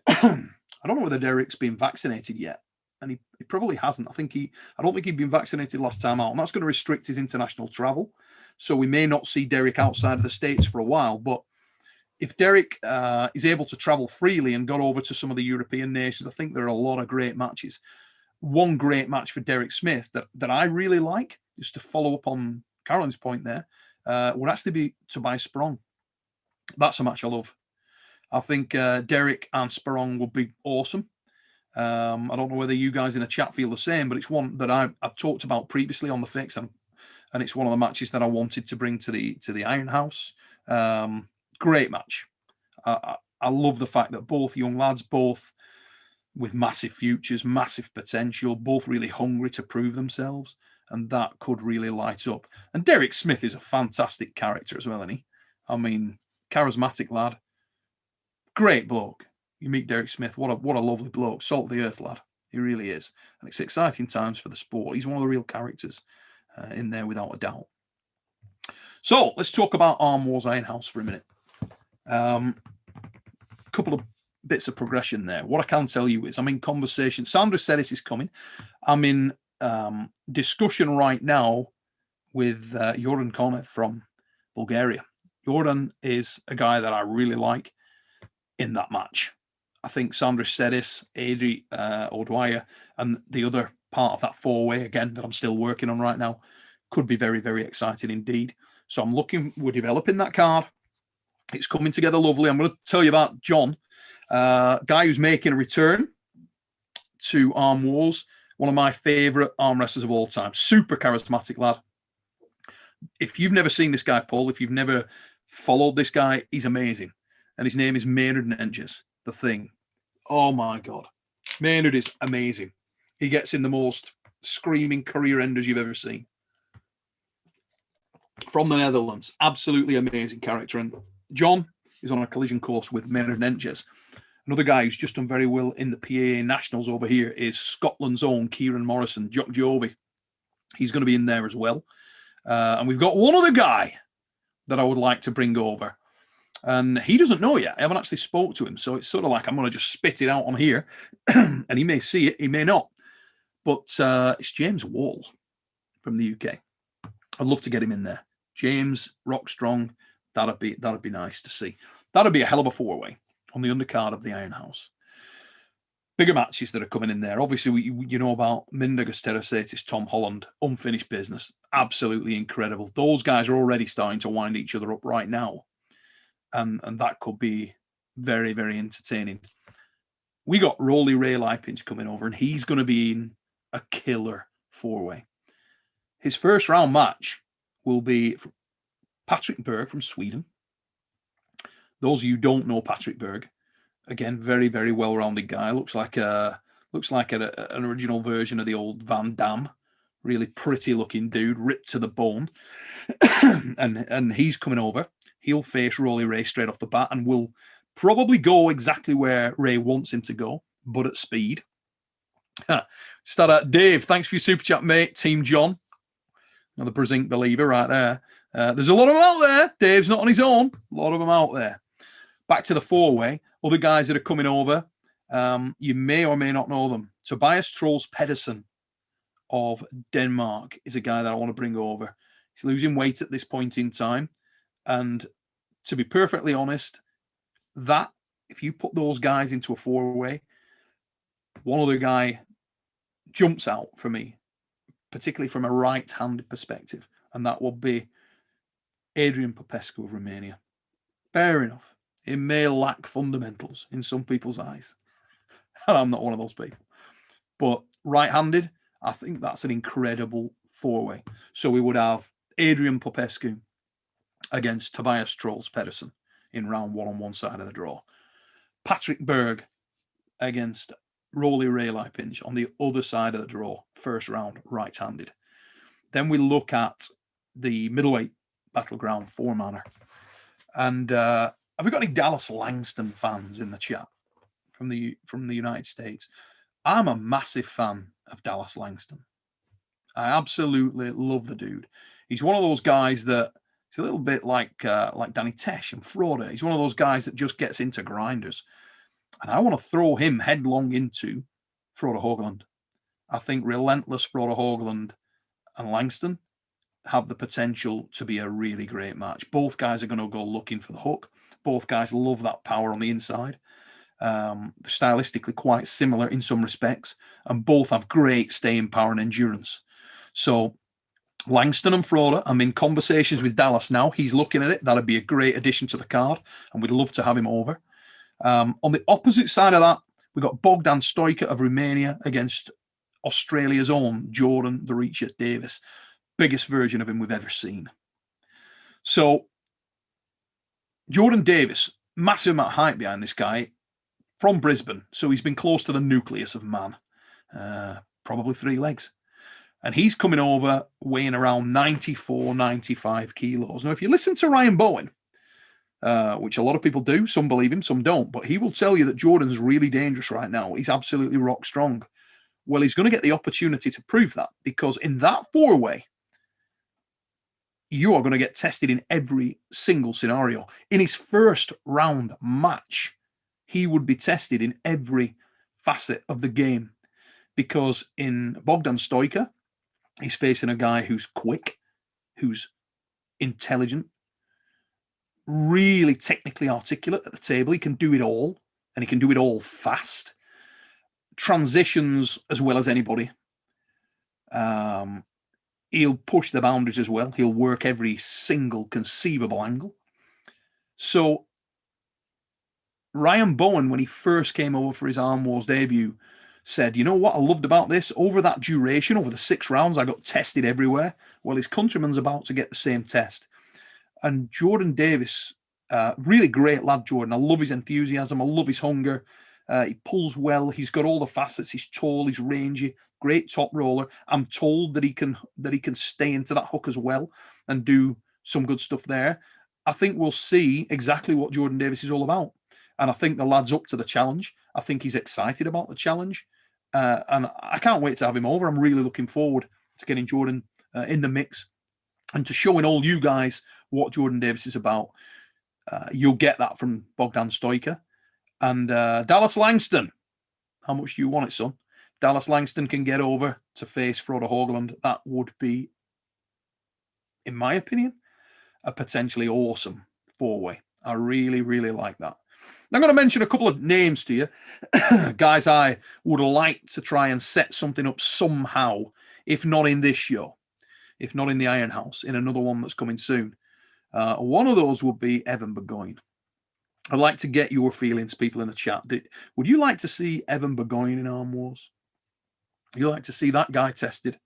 Speaker 1: I don't know whether Derek's been vaccinated yet, and he probably hasn't. I don't think he'd been vaccinated last time out, and that's going to restrict his international travel. So we may not see Derek outside of the States for a while. But if Derek is able to travel freely and got over to some of the European nations, I think there are a lot of great matches. One great match for Derek Smith that I really like, just to follow up on Carolyn's point there, would actually be Tobias Sprong. That's a match I love. I think Derek and Sprong would be awesome. I don't know whether you guys in the chat feel the same, but it's one that I've talked about previously on the Fix, and it's one of the matches that I wanted to bring to the Iron House. Great match. I love the fact that both young lads, both with massive futures, massive potential, both really hungry to prove themselves, and that could really light up. And Derek Smith is a fantastic character as well, isn't he? I mean, charismatic lad, great bloke. You meet Derek Smith, what a lovely bloke, salt of the earth lad. He really is, and it's exciting times for the sport. He's one of the real characters in there, without a doubt. So let's talk about Arm Wars Iron House for a minute. Couple of bits of progression there. What I can tell you is I'm in conversation. Sandra said this is coming. I'm in discussion right now with Joran Konev from Bulgaria. Joran is a guy that I really like in that match. I think Sandra Sedis, Adri O'Dwyer, and the other part of that four-way, again, that I'm still working on right now, could be very, very exciting indeed. So we're developing that card. It's coming together lovely. I'm going to tell you about John, guy who's making a return to Arm Wars, one of my favourite arm wrestlers of all time. Super charismatic lad. If you've never seen this guy, Paul, if you've never followed this guy, he's amazing. And his name is Maynard Nenges, The Thing. Oh, my God. Maynard is amazing. He gets in the most screaming career enders you've ever seen. From the Netherlands. Absolutely amazing character. And John is on a collision course with Maynard Nenges. Another guy who's just done very well in the PAA Nationals over here is Scotland's own Kieran Morrison, Jock Jovi. He's going to be in there as well. And we've got one other guy that I would like to bring over. And he doesn't know yet. I haven't actually spoke to him. So it's sort of like I'm going to just spit it out on here. And he may see it, he may not. But it's James Wall from the UK. I'd love to get him in there. James, rock strong. That'd be nice to see. That'd be a hell of a four-way on the undercard of the Iron House. Bigger matches that are coming in there. Obviously, you know about Mindaugas Terasetis, Tom Holland, unfinished business. Absolutely incredible. Those guys are already starting to wind each other up right now. And that could be very, very entertaining. We got Rolly Ray Lipinch coming over, and he's going to be in a killer four-way. His first round match will be Patrick Berg from Sweden. Those of you who don't know Patrick Berg, again, very, very well-rounded guy. Looks like an original version of the old Van Damme. Really pretty-looking dude, ripped to the bone. and he's coming over. He'll face Rolly Ray straight off the bat and will probably go exactly where Ray wants him to go, but at speed. Start out, Dave. Thanks for your super chat, mate. Team John. Another Brzenk believer right there. There's a lot of them out there. Dave's not on his own. A lot of them out there. Back to the four-way. Other guys that are coming over. You may or may not know them. Tobias Troels Pedersen of Denmark is a guy that I want to bring over. He's losing weight at this point in time. And to be perfectly honest, that if you put those guys into a four-way, one other guy jumps out for me, particularly from a right-handed perspective, and that will be Adrian Popescu of Romania. Fair enough. It may lack fundamentals in some people's eyes. And I'm not one of those people. But right-handed, I think that's an incredible four-way. So we would have Adrian Popescu against Tobias Troels Pedersen in round one on one side of the draw. Patrick Berg against Rolly Ray Lipinch on the other side of the draw, first round, right-handed. Then we look at the middleweight battleground four-manner. And have we got any Dallas Langston fans in the chat from the United States? I'm a massive fan of Dallas Langston. I absolutely love the dude. He's one of those guys that he's a little bit like Danny Tesh and Froda. He's one of those guys that just gets into grinders. And I want to throw him headlong into Froda Hoagland. I think relentless Froda Hoagland and Langston have the potential to be a really great match. Both guys are going to go looking for the hook. Both guys love that power on the inside. They're stylistically quite similar in some respects, and both have great staying power and endurance. So Langston and Froda, I'm in conversations with Dallas now. He's looking at it. That'd be a great addition to the card, and we'd love to have him over. On the opposite side of that, we've got Bogdan Stojka of Romania against Australia's own Jordan the Reacher Davis. Biggest version of him we've ever seen. So Jordan Davis, massive amount of hype behind this guy, from Brisbane. So he's been close to the nucleus of man, probably 3 legs. And he's coming over weighing around 94, 95 kilos. Now, if you listen to Ryan Bowen, which a lot of people do, some believe him, some don't, but he will tell you that Jordan's really dangerous right now. He's absolutely rock strong. Well, he's going to get the opportunity to prove that, because in that four-way, you are going to get tested in every single scenario. In his first round match, he would be tested in every facet of the game, because in Bogdan Stojka, he's facing a guy who's quick, who's intelligent, really technically articulate at the table. He can do it all, and he can do it all fast. Transitions as well as anybody. He'll push the boundaries as well. He'll work every single conceivable angle. So Ryan Bowen, when he first came over for his Arm Wars debut, said, you know what I loved about this? Over that duration, over the 6 rounds, I got tested everywhere. Well, his countryman's about to get the same test. And Jordan Davis, really great lad, Jordan. I love his enthusiasm. I love his hunger. He pulls well. He's got all the facets. He's tall. He's rangy. Great top roller. I'm told that he can stay into that hook as well and do some good stuff there. I think we'll see exactly what Jordan Davis is all about. And I think the lad's up to the challenge. I think he's excited about the challenge. And I can't wait to have him over. I'm really looking forward to getting Jordan in the mix and to showing all you guys what Jordan Davis is about. You'll get that from Bogdan Stoica. And Dallas Langston. How much do you want it, son? Dallas Langston can get over to face Frode Haugland. That would be, in my opinion, a potentially awesome 4-way. I really, really like that. I'm going to mention a couple of names to you. Guys, I would like to try and set something up somehow, if not in this show, if not in the Iron House, in another one that's coming soon. One of those would be Evan Burgoyne. I'd like to get your feelings, people in the chat. Would you like to see Evan Burgoyne in Arm Wars? You like to see that guy tested?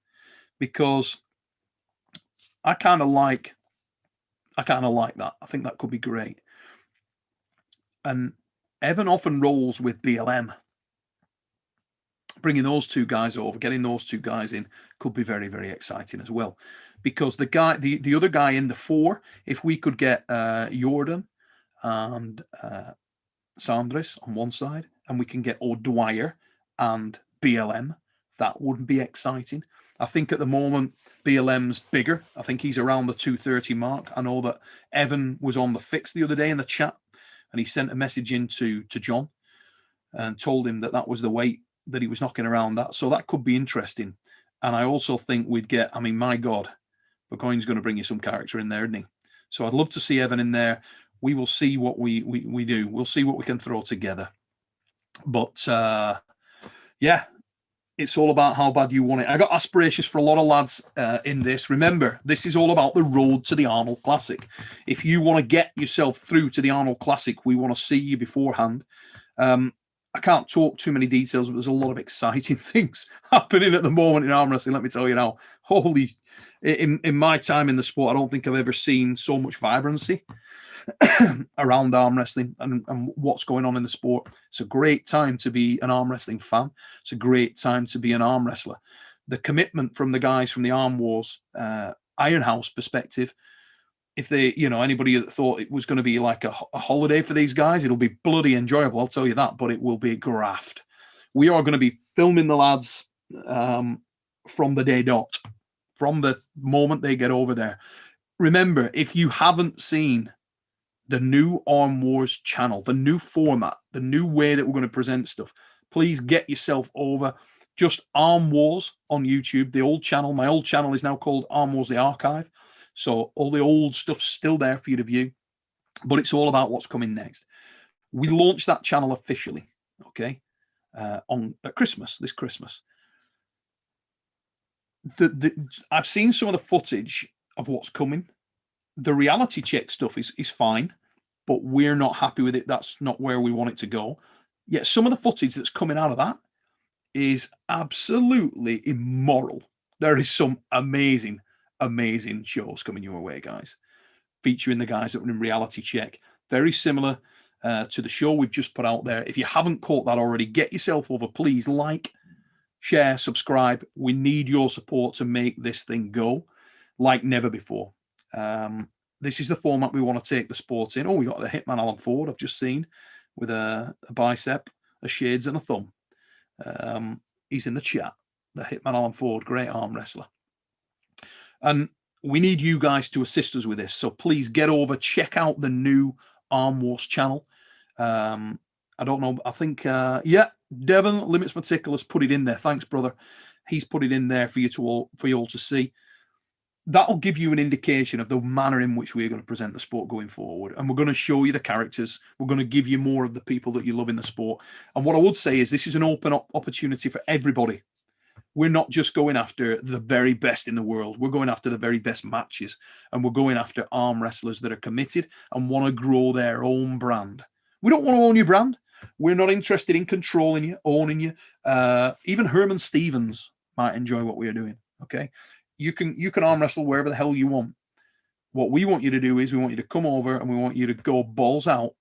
Speaker 1: Because I kind of like that. I think that could be great. And Evan often rolls with BLM. Bringing those 2 guys over, getting those 2 guys in could be very, very exciting as well. Because the other guy in the 4, if we could get Jordan and Sandris on one side, and we can get O'Dwyer and BLM, that would be exciting. I think at the moment, BLM's bigger. I think he's around the 230 mark. I know that Evan was on the fix the other day in the chat, and he sent a message in to John and told him that that was the weight that he was knocking around at. So that could be interesting. And I also think we'd get, I mean, my God, Burgoyne's going to bring you some character in there, isn't he? So I'd love to see Evan in there. We will see what we do. We'll see what we can throw together. But, yeah, it's all about how bad you want it. I got aspirations for a lot of lads in this. Remember, this is all about the road to the Arnold Classic. If you want to get yourself through to the Arnold Classic, we want to see you beforehand. I can't talk too many details, but there's a lot of exciting things happening at the moment in arm wrestling. Let me tell you now. Holy, in my time in the sport, I don't think I've ever seen so much vibrancy around arm wrestling and what's going on in the sport. It's a great time to be an arm wrestling fan. It's a great time to be an arm wrestler. The commitment from the guys from the Arm Wars Iron House perspective, if they, anybody that thought it was going to be like a holiday for these guys, it'll be bloody enjoyable, I'll tell you that, but it will be graft. We are going to be filming the lads from the day dot, from the moment they get over there. Remember, if you haven't seen the new Arm Wars channel, the new format, the new way that we're going to present stuff, please get yourself over. Just Arm Wars on YouTube, the old channel. My old channel is now called Arm Wars The Archive. So all the old stuff's still there for you to view, but it's all about what's coming next. We launched that channel officially, okay, at Christmas, this Christmas. I've seen some of the footage of what's coming. The reality check stuff is fine, but we're not happy with it. That's not where we want it to go. Yet some of the footage that's coming out of that is absolutely immoral. There is some amazing shows coming your way, guys, featuring the guys that were in reality check. Very similar to the show we've just put out there. If you haven't caught that already, get yourself over. Please like, share, subscribe. We need your support to make this thing go like never before. This is the format we want to take the sport in. Oh, we got the Hitman Alan Ford, I've just seen, with a bicep, a shades, and a thumb. He's in the chat. The Hitman Alan Ford, great arm wrestler. And we need you guys to assist us with this. So please get over, check out the new Arm Wars channel. I don't know. I think, yeah, Devon Limits Meticulous put it in there. Thanks, brother. He's put it in there for you all to see. that'll give you an indication of the manner in which we're going to present the sport going forward. And we're going to show you the characters. We're going to give you more of the people that you love in the sport. And what I would say is this is an open opportunity for everybody. We're not just going after the very best in the world. We're going after the very best matches. And we're going after arm wrestlers that are committed and want to grow their own brand. We don't want to own your brand. We're not interested in controlling you, owning you. Even Herman Stevens might enjoy what we are doing, okay? You can arm wrestle wherever the hell you want. What we want you to do is we want you to come over and we want you to go balls out,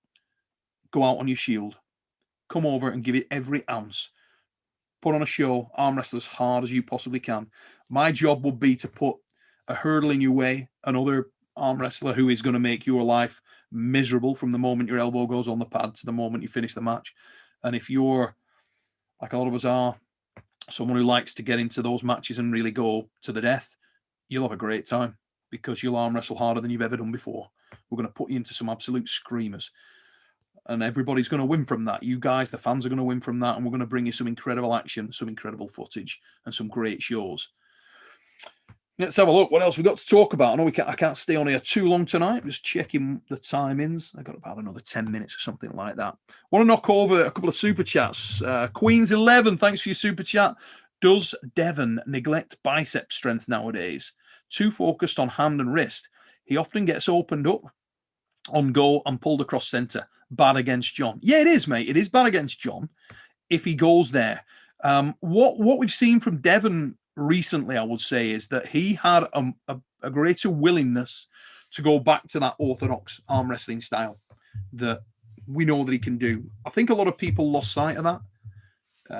Speaker 1: go out on your shield, come over and give it every ounce. Put on a show, arm wrestle as hard as you possibly can. My job would be to put a hurdle in your way, another arm wrestler who is going to make your life miserable from the moment your elbow goes on the pad to the moment you finish the match. And if you're, like a lot of us are, someone who likes to get into those matches and really go to the death, you'll have a great time because you'll arm wrestle harder than you've ever done before. We're going to put you into some absolute screamers. And everybody's going to win from that. You guys, the fans, are going to win from that. And we're going to bring you some incredible action, some incredible footage, and some great shows. Let's have a look. What else we've got to talk about? I know I can't stay on here too long tonight. I'm just checking the timings. I got about another 10 minutes or something like that. Want to knock over a couple of super chats. Queens11, thanks for your super chat. Does Devon neglect bicep strength nowadays? Too focused on hand and wrist. He often gets opened up on go and pulled across centre. Bad against John. Yeah, it is, mate. It is bad against John if he goes there. What we've seen from Devon recently, I would say, is that he had a greater willingness to go back to that orthodox arm wrestling style that we know that he can do. I think a lot of people lost sight of that,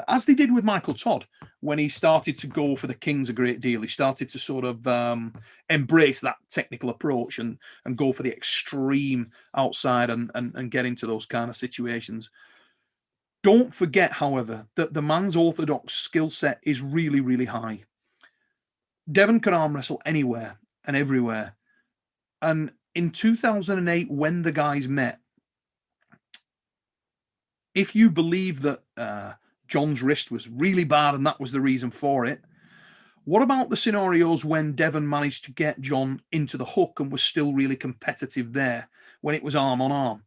Speaker 1: as they did with Michael Todd when he started to go for the Kings a great deal. He started to sort of embrace that technical approach and go for the extreme outside and get into those kind of situations. Don't forget, however, that the man's orthodox skill set is really, really high. Devon can arm wrestle anywhere and everywhere. And in 2008, when the guys met, if you believe that John's wrist was really bad and that was the reason for it, what about the scenarios when Devon managed to get John into the hook and was still really competitive there when it was arm on arm?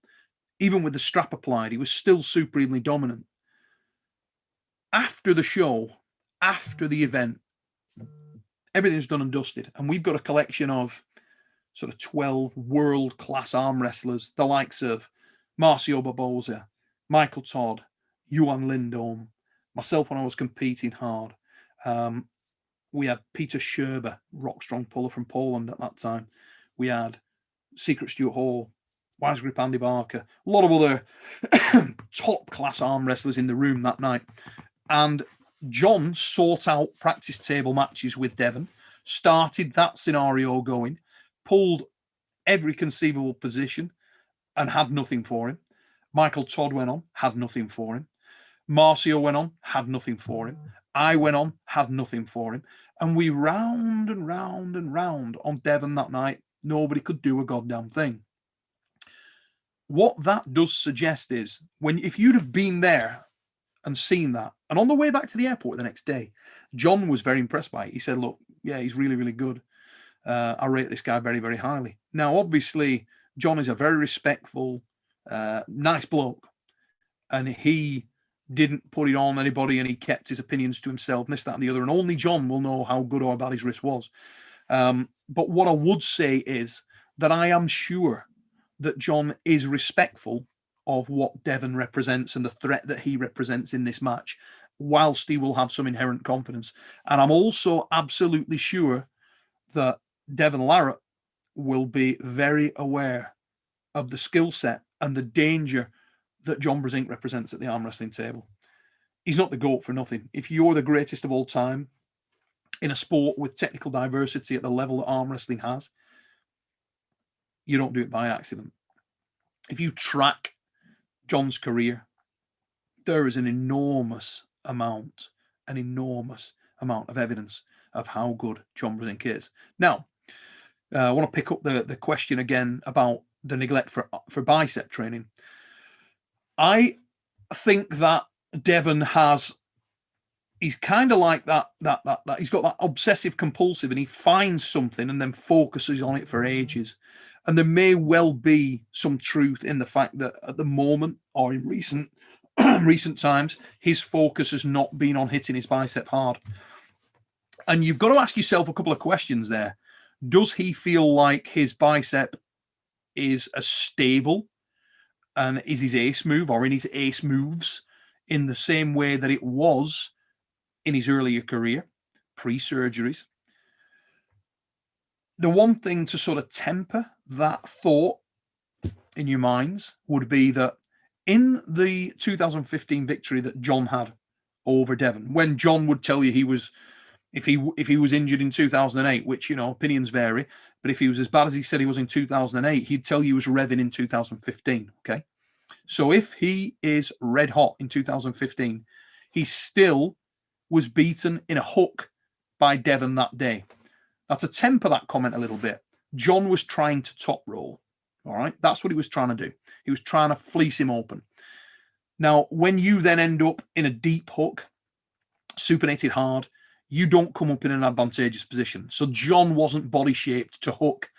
Speaker 1: Even with the strap applied, he was still supremely dominant. After the show, after the event, everything's done and dusted. And we've got a collection of sort of 12 world-class arm wrestlers, the likes of Marcio Barboza, Michael Todd, Johan Lindholm, myself when I was competing hard. We had Peter Scherber, rock strong puller from Poland at that time. We had Secret Stuart Hall, Wise Grip Andy Barker, a lot of other top-class arm wrestlers in the room that night. And John sought out practice table matches with Devon, started that scenario going, pulled every conceivable position and had nothing for him. Michael Todd went on, had nothing for him. Marcio went on, had nothing for him. I went on, had nothing for him. And we round and round and round on Devon that night. Nobody could do a goddamn thing. What that does suggest is, if you'd have been there and seen that, and on the way back to the airport the next day, John was very impressed by it. He said, look, yeah, he's really, really good. I rate this guy very, very highly. Now, obviously, John is a very respectful, nice bloke. And he didn't put it on anybody and he kept his opinions to himself, and this, that, and the other. And only John will know how good or bad his wrist was. But what I would say is that I am sure that John is respectful of what Devon represents and the threat that he represents in this match, whilst he will have some inherent confidence. And I'm also absolutely sure that Devon Larratt will be very aware of the skill set and the danger that John Brzenk represents at the arm wrestling table. He's not the GOAT for nothing. If you're the greatest of all time in a sport with technical diversity at the level that arm wrestling has, you don't do it by accident. If you track John's career, there is an enormous amount of evidence of how good John Brzenk is. Now, I want to pick up the question again about the neglect for bicep training. I think that Devon has he's kind of like that. He's got that obsessive compulsive, and he finds something and then focuses on it for ages. And there may well be some truth in the fact that at the moment, or in recent recent times, his focus has not been on hitting his bicep hard. And you've got to ask yourself a couple of questions there. Does he feel like his bicep is as stable and is his ace move or in his ace moves in the same way that it was in his earlier career, pre-surgeries? The one thing to sort of temper that thought in your minds would be that in the 2015 victory that John had over Devon, when John would tell you he was, if he was injured in 2008, which, you know, opinions vary, but if he was as bad as he said he was in 2008, he'd tell you he was revving in 2015, okay? So if he is red hot in 2015, he still was beaten in a hook by Devon that day. Now, to temper that comment a little bit, John was trying to top roll, all right? That's what he was trying to do. He was trying to fleece him open. Now, when you then end up in a deep hook, supinated hard, you don't come up in an advantageous position. So John wasn't body shaped to hook,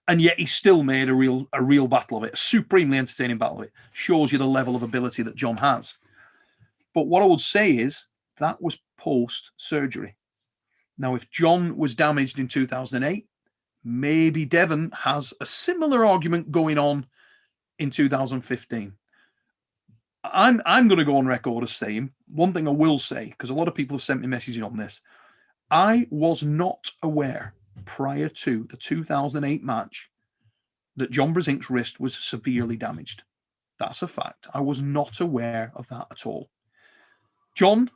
Speaker 1: and yet he still made a real battle of it, a supremely entertaining battle of it. Shows you the level of ability that John has. But what I would say is that was post-surgery. Now, if John was damaged in 2008, maybe Devon has a similar argument going on in 2015. I'm going to go on record as saying, one thing I will say, because a lot of people have sent me messages on this, I was not aware prior to the 2008 match that John Brzenk's wrist was severely damaged. That's a fact. I was not aware of that at all. John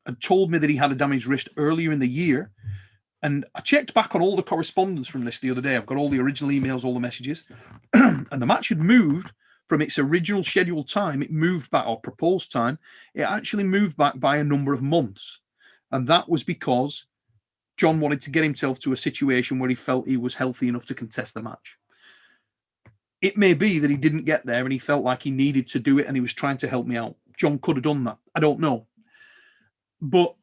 Speaker 1: had told me that he had a damaged wrist earlier in the year, and I checked back on all the correspondence from this the other day. I've got all the original emails, all the messages, and the match had moved from its original scheduled time. It moved back, or proposed time. It actually moved back by a number of months, and that was because John wanted to get himself to a situation where he felt he was healthy enough to contest the match. It may be that he didn't get there and he felt like he needed to do it and he was trying to help me out. John could have done that. I don't know. But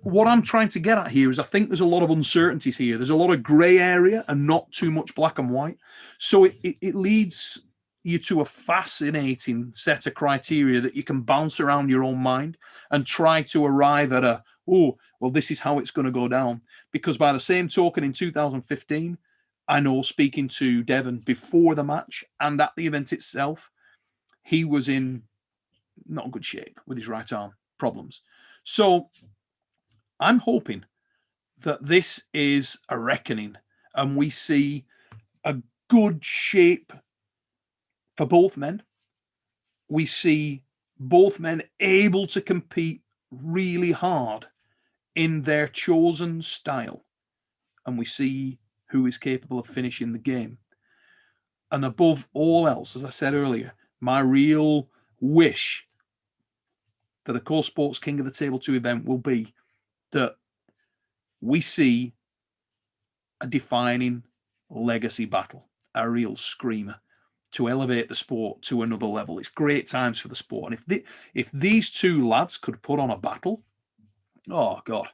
Speaker 1: what I'm trying to get at here is I think there's a lot of uncertainties here. There's a lot of gray area and not too much black and white. So it leads you to a fascinating set of criteria that you can bounce around your own mind and try to arrive at a, oh, well, this is how it's going to go down. Because by the same token, in 2015, I know, speaking to Devon before the match and at the event itself, he was in not good shape with his right arm problems. So I'm hoping that this is a reckoning and we see a good shape for both men. We see both men able to compete really hard in their chosen style. And we see who is capable of finishing the game. And above all else, as I said earlier, my real wish for the Core Sports King of the Table 2 event will be that we see a defining legacy battle, a real screamer to elevate the sport to another level. It's great times for the sport. And if these two lads could put on a battle, oh God,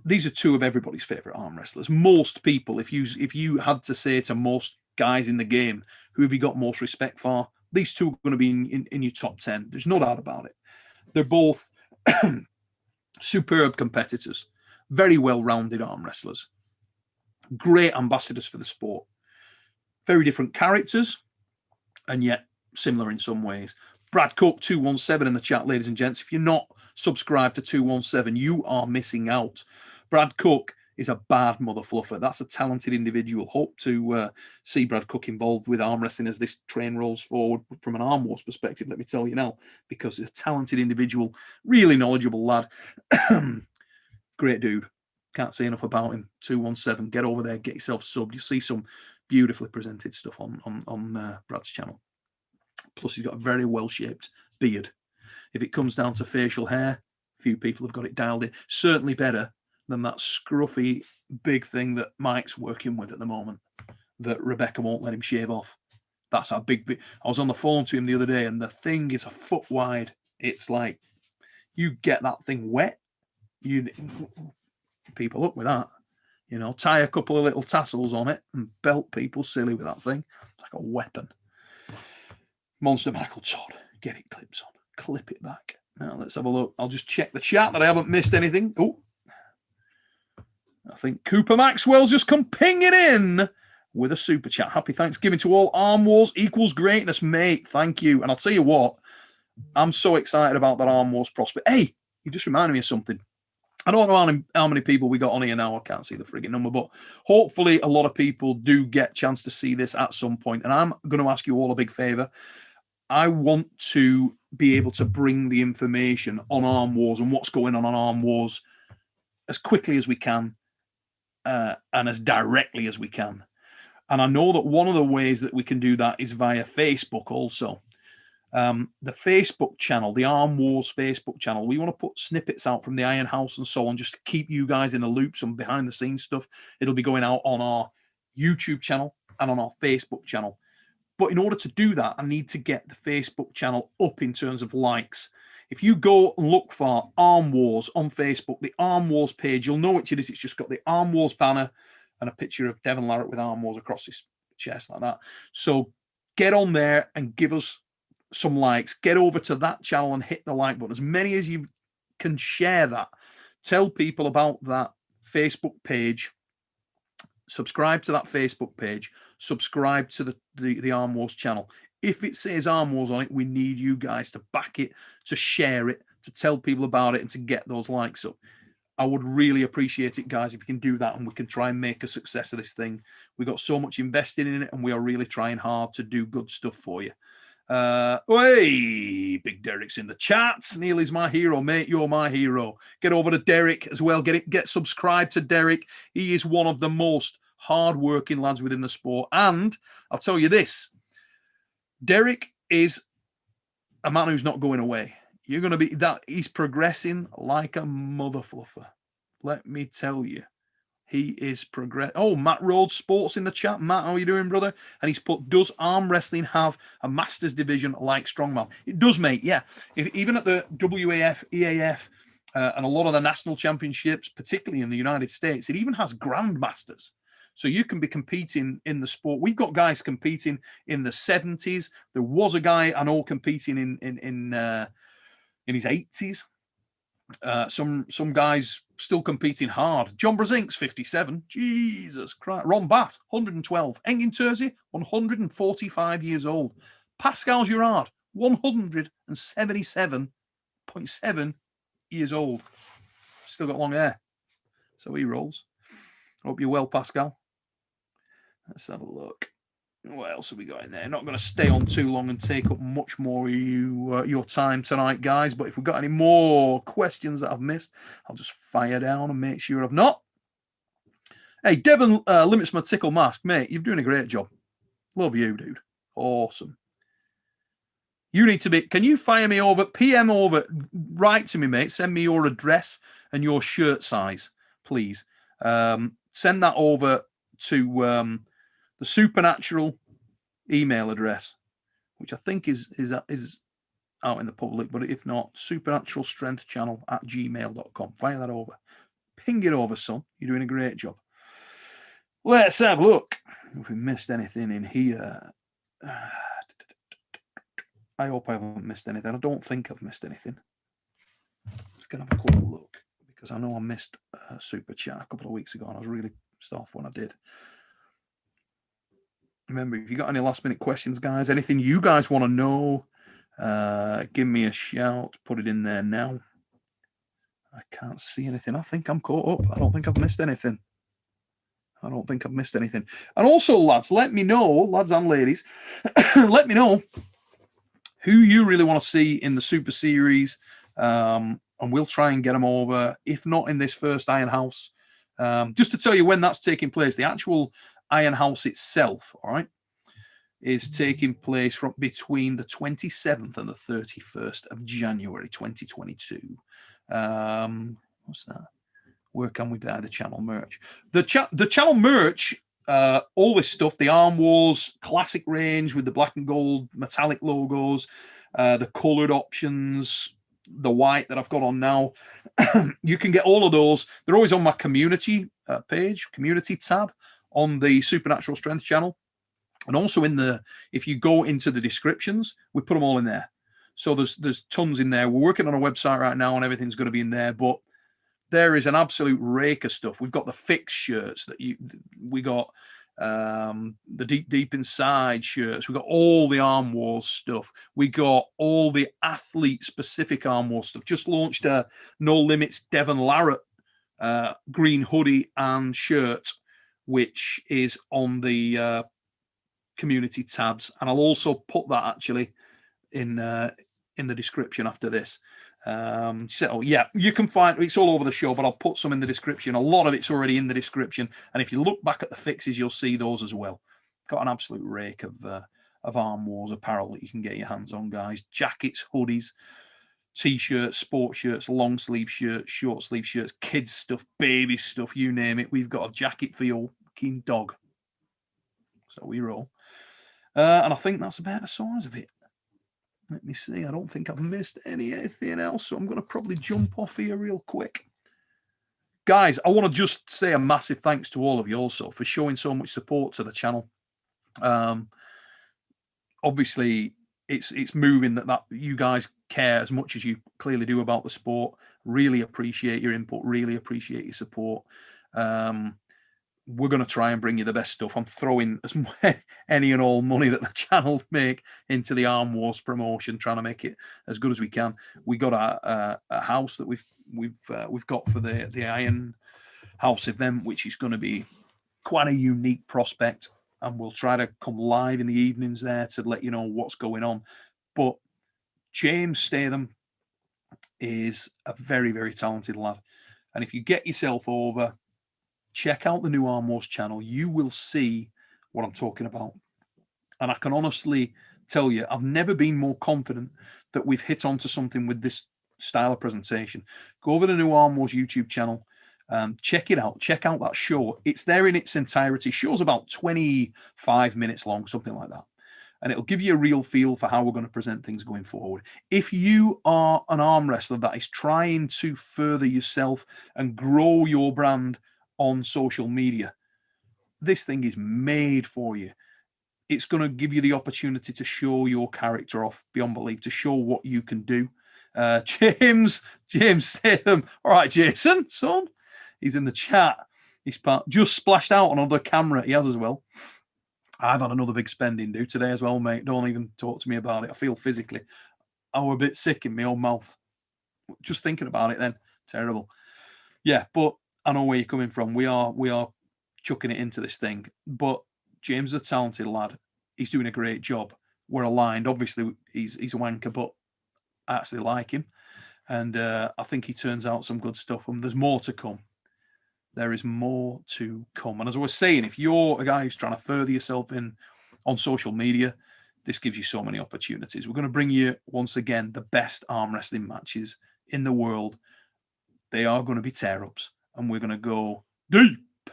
Speaker 1: these are two of everybody's favorite arm wrestlers. Most people, if you had to say to most guys in the game, who have you got most respect for? These two are going to be in your top 10. There's no doubt about it. They're both superb competitors, very well-rounded arm wrestlers, great ambassadors for the sport, very different characters, and yet similar in some ways. Brad Cook 217 in the chat, ladies and gents. If you're not subscribed to 217, you are missing out. Brad Cook is a bad mother fluffer. That's a talented individual. Hope to see Brad Cook involved with arm wrestling as this train rolls forward from an arm wars perspective, let me tell you now, because he's a talented individual, really knowledgeable lad. Great dude. Can't say enough about him. 217. Get over there, get yourself subbed. You'll see some beautifully presented stuff on Brad's channel. Plus, he's got a very well-shaped beard. If it comes down to facial hair, few people have got it dialed in. Certainly better than that scruffy big thing that Mike's working with at the moment, that Rebecca won't let him shave off. That's our big. I was on the phone to him the other day, and the thing is a foot wide. It's like You get that thing wet, you people up with that. You know, tie a couple of little tassels on it and belt people silly with that thing. It's like a weapon. Monster Michael Todd, get it clips on, clip it back. Now let's have a look. I'll just check the chat that I haven't missed anything. Oh, I think Cooper Maxwell's just come pinging in with a super chat. Happy Thanksgiving to all. Arm Wars equals greatness, mate. Thank you. And I'll tell you what, I'm so excited about that Arm Wars prospect. Hey, you just reminded me of something. I don't know how many people we got on here now. I can't see the frigging number, but hopefully a lot of people do get a chance to see this at some point. And I'm going to ask you all a big favor. I want to be able to bring the information on Arm Wars and what's going on Arm Wars as quickly as we can and as directly as we can. And I know that one of the ways that we can do that is via Facebook also. The Facebook channel, the Arm Wars Facebook channel, we want to put snippets out from the Iron House and so on, just to keep you guys in the loop, some behind the scenes stuff. It'll be going out on our YouTube channel and on our Facebook channel. But in order to do that, I need to get the Facebook channel up in terms of likes. If you go and look for Arm Wars on Facebook, the Arm Wars page, you'll know which it is. It's just got the Arm Wars banner and a picture of Devon Larratt with Arm Wars across his chest like that. So get on there and give us some likes. Get over to that channel and hit the like button. As many as you can, share that. Tell people about that Facebook page. Subscribe to that Facebook page. Subscribe to the Arm Wars channel. If it says Arm Wars on it, we need you guys to back it, to share it, to tell people about it, and to get those likes up. I would really appreciate it, guys, if you can do that, and we can try and make a success of this thing. We've got so much invested in it, and we are really trying hard to do good stuff for you. Hey, Big Derek's in the chat. Neil is my hero, mate. You're my hero. Get over to Derek as well. Get subscribed to Derek. He is one of the most hard-working lads within the sport. And I'll tell you this, Derek is a man who's not going away. You're going to be that. He's progressing like a mother fluffer. Let me tell you. He is progress. Oh, Matt Rhodes Sports in the chat. Matt, how are you doing, brother? And he's put, does arm wrestling have a masters division like Strongman? It does, mate. Yeah. Even at the WAF, EAF, and a lot of the national championships, particularly in the United States, it even has grandmasters. So you can be competing in the sport. We've got guys competing in the 70s. There was a guy I know competing in his 80s. Some guys still competing hard. John Brzenk's 57. Jesus Christ. Ron Bass, 112. Engin Terzi, 145 years old. Pascal Girard, 177.7 years old. Still got long hair. So he rolls. Hope you're well, Pascal. Let's have a look. What else have we got in there? Not going to stay on too long and take up much more of your time tonight, guys. But if we've got any more questions that I've missed, I'll just fire down and make sure I've not. Hey, Devon limits my tickle mask. Mate, you're doing a great job. Love you, dude. Awesome. You need to be... Can you fire me over, PM over, write to me, mate. Send me your address and your shirt size, please. Send that over to... the Supernatural email address, which I think is out in the public, but if not, supernaturalstrengthchannel@gmail.com. Fire that over. Ping it over, son. You're doing a great job. Let's have a look. If we missed anything in here. I hope I haven't missed anything. I don't think I've missed anything. Let's go have a quick look, because I know I missed a super chat a couple of weeks ago, and I was really pissed off when I did. Remember, if you got any last minute questions, guys, anything you guys want to know, give me a shout. Put it in there now. I can't see anything. I think I'm caught up. I don't think I've missed anything. And also, lads, let me know, lads and ladies, let me know who you really want to see in the Super Series. And we'll try and get them over, if not in this first Iron House. Just to tell you when that's taking place, the actual Iron House itself, all right, is taking place from between the 27th and the 31st of January 2022. What's that? Where can we buy the channel merch? The channel merch, all this stuff, the Arm Wars classic range with the black and gold metallic logos, the coloured options, the white that I've got on now. You can get all of those. They're always on my community page, community tab on the Supernatural Strength channel. And also if you go into the descriptions, we put them all in there. So there's tons in there. We're working on a website right now and everything's going to be in there, but there is an absolute rake of stuff. We've got the Fix shirts we got the Deep Inside shirts. We got all the Arm Wars stuff. We got all the athlete specific Arm Wars stuff. Just launched a No Limits Devon Larrett green hoodie and shirt, which is on the community tabs, and I'll also put that actually in the description after this. So yeah, you can find it's all over the show, but I'll put some in the description. A lot of it's already in the description, and if you look back at the fixes, you'll see those as well. Got an absolute rake of Arm Wars apparel that you can get your hands on, guys. Jackets, hoodies, t-shirts, sports shirts, long sleeve shirts, short sleeve shirts, kids stuff, baby stuff, you name it. We've got a jacket for your fucking dog. So we roll. And I think that's about the size of it. Let me see. I don't think I've missed anything else, so I'm going to probably jump off here real quick. Guys, I want to just say a massive thanks to all of you also for showing so much support to the channel. Obviously, it's moving that you guys care as much as you clearly do about the sport. Really appreciate your input. Really appreciate your support. We're going to try and bring you the best stuff. I'm throwing any and all money that the channel make into the Arm Wars promotion, trying to make it as good as we can. We got a house that we've got for the Iron House event, which is going to be quite a unique prospect, and we'll try to come live in the evenings there to let you know what's going on. But James Statham is a very, very talented lad, and if you get yourself over, check out the new Arm Wars channel. You will see what I'm talking about. And I can honestly tell you, I've never been more confident that we've hit onto something with this style of presentation. Go over to the new Arm Wars YouTube channel. Check it out. Check out that show. It's there in its entirety. Show's about 25 minutes long, something like that. And it'll give you a real feel for how we're going to present things going forward. If you are an arm wrestler that is trying to further yourself and grow your brand on social media, this thing is made for you. It's going to give you the opportunity to show your character off beyond belief, to show what you can do. James Statham. All right, Jason, son. He's in the chat. He's just splashed out on another camera. He has as well. I've had another big spending due today as well, mate. Don't even talk to me about it. I feel physically. I'm a bit sick in my own mouth. Just thinking about it then. Terrible. Yeah, but I know where you're coming from. We are chucking it into this thing. But James is a talented lad. He's doing a great job. We're aligned. Obviously, he's a wanker, but I actually like him. And I think he turns out some good stuff. And there's more to come. There is more to come. And as I was saying, if you're a guy who's trying to further yourself on social media, this gives you so many opportunities. We're going to bring you, once again, the best arm wrestling matches in the world. They are going to be tear-ups. And we're going to go deep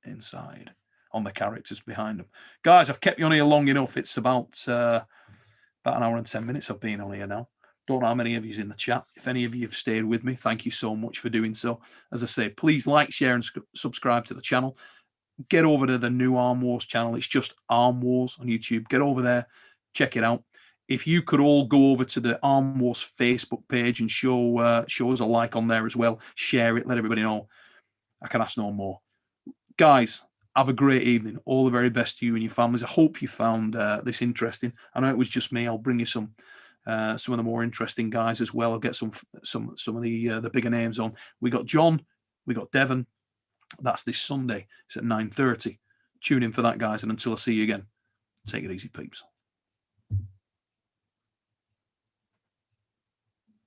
Speaker 1: inside on the characters behind them. Guys, I've kept you on here long enough. It's about an hour and 10 minutes I've been on here now. Don't know how many of you's in the chat. If any of you have stayed with me, thank you so much for doing so. As I say, please like, share, and subscribe to the channel. Get over to the new Arm Wars channel. It's just Arm Wars on YouTube. Get over there. Check it out. If you could all go over to the Arm Wars Facebook page and show us a like on there as well. Share it. Let everybody know. I can ask no more. Guys, have a great evening. All the very best to you and your families. I hope you found this interesting. I know it was just me. I'll bring you some of the more interesting guys as well. I'll get some of the bigger names on. We got John. We got Devon. That's this Sunday. It's at 9:30. Tune in for that, guys. And until I see you again, take it easy, peeps.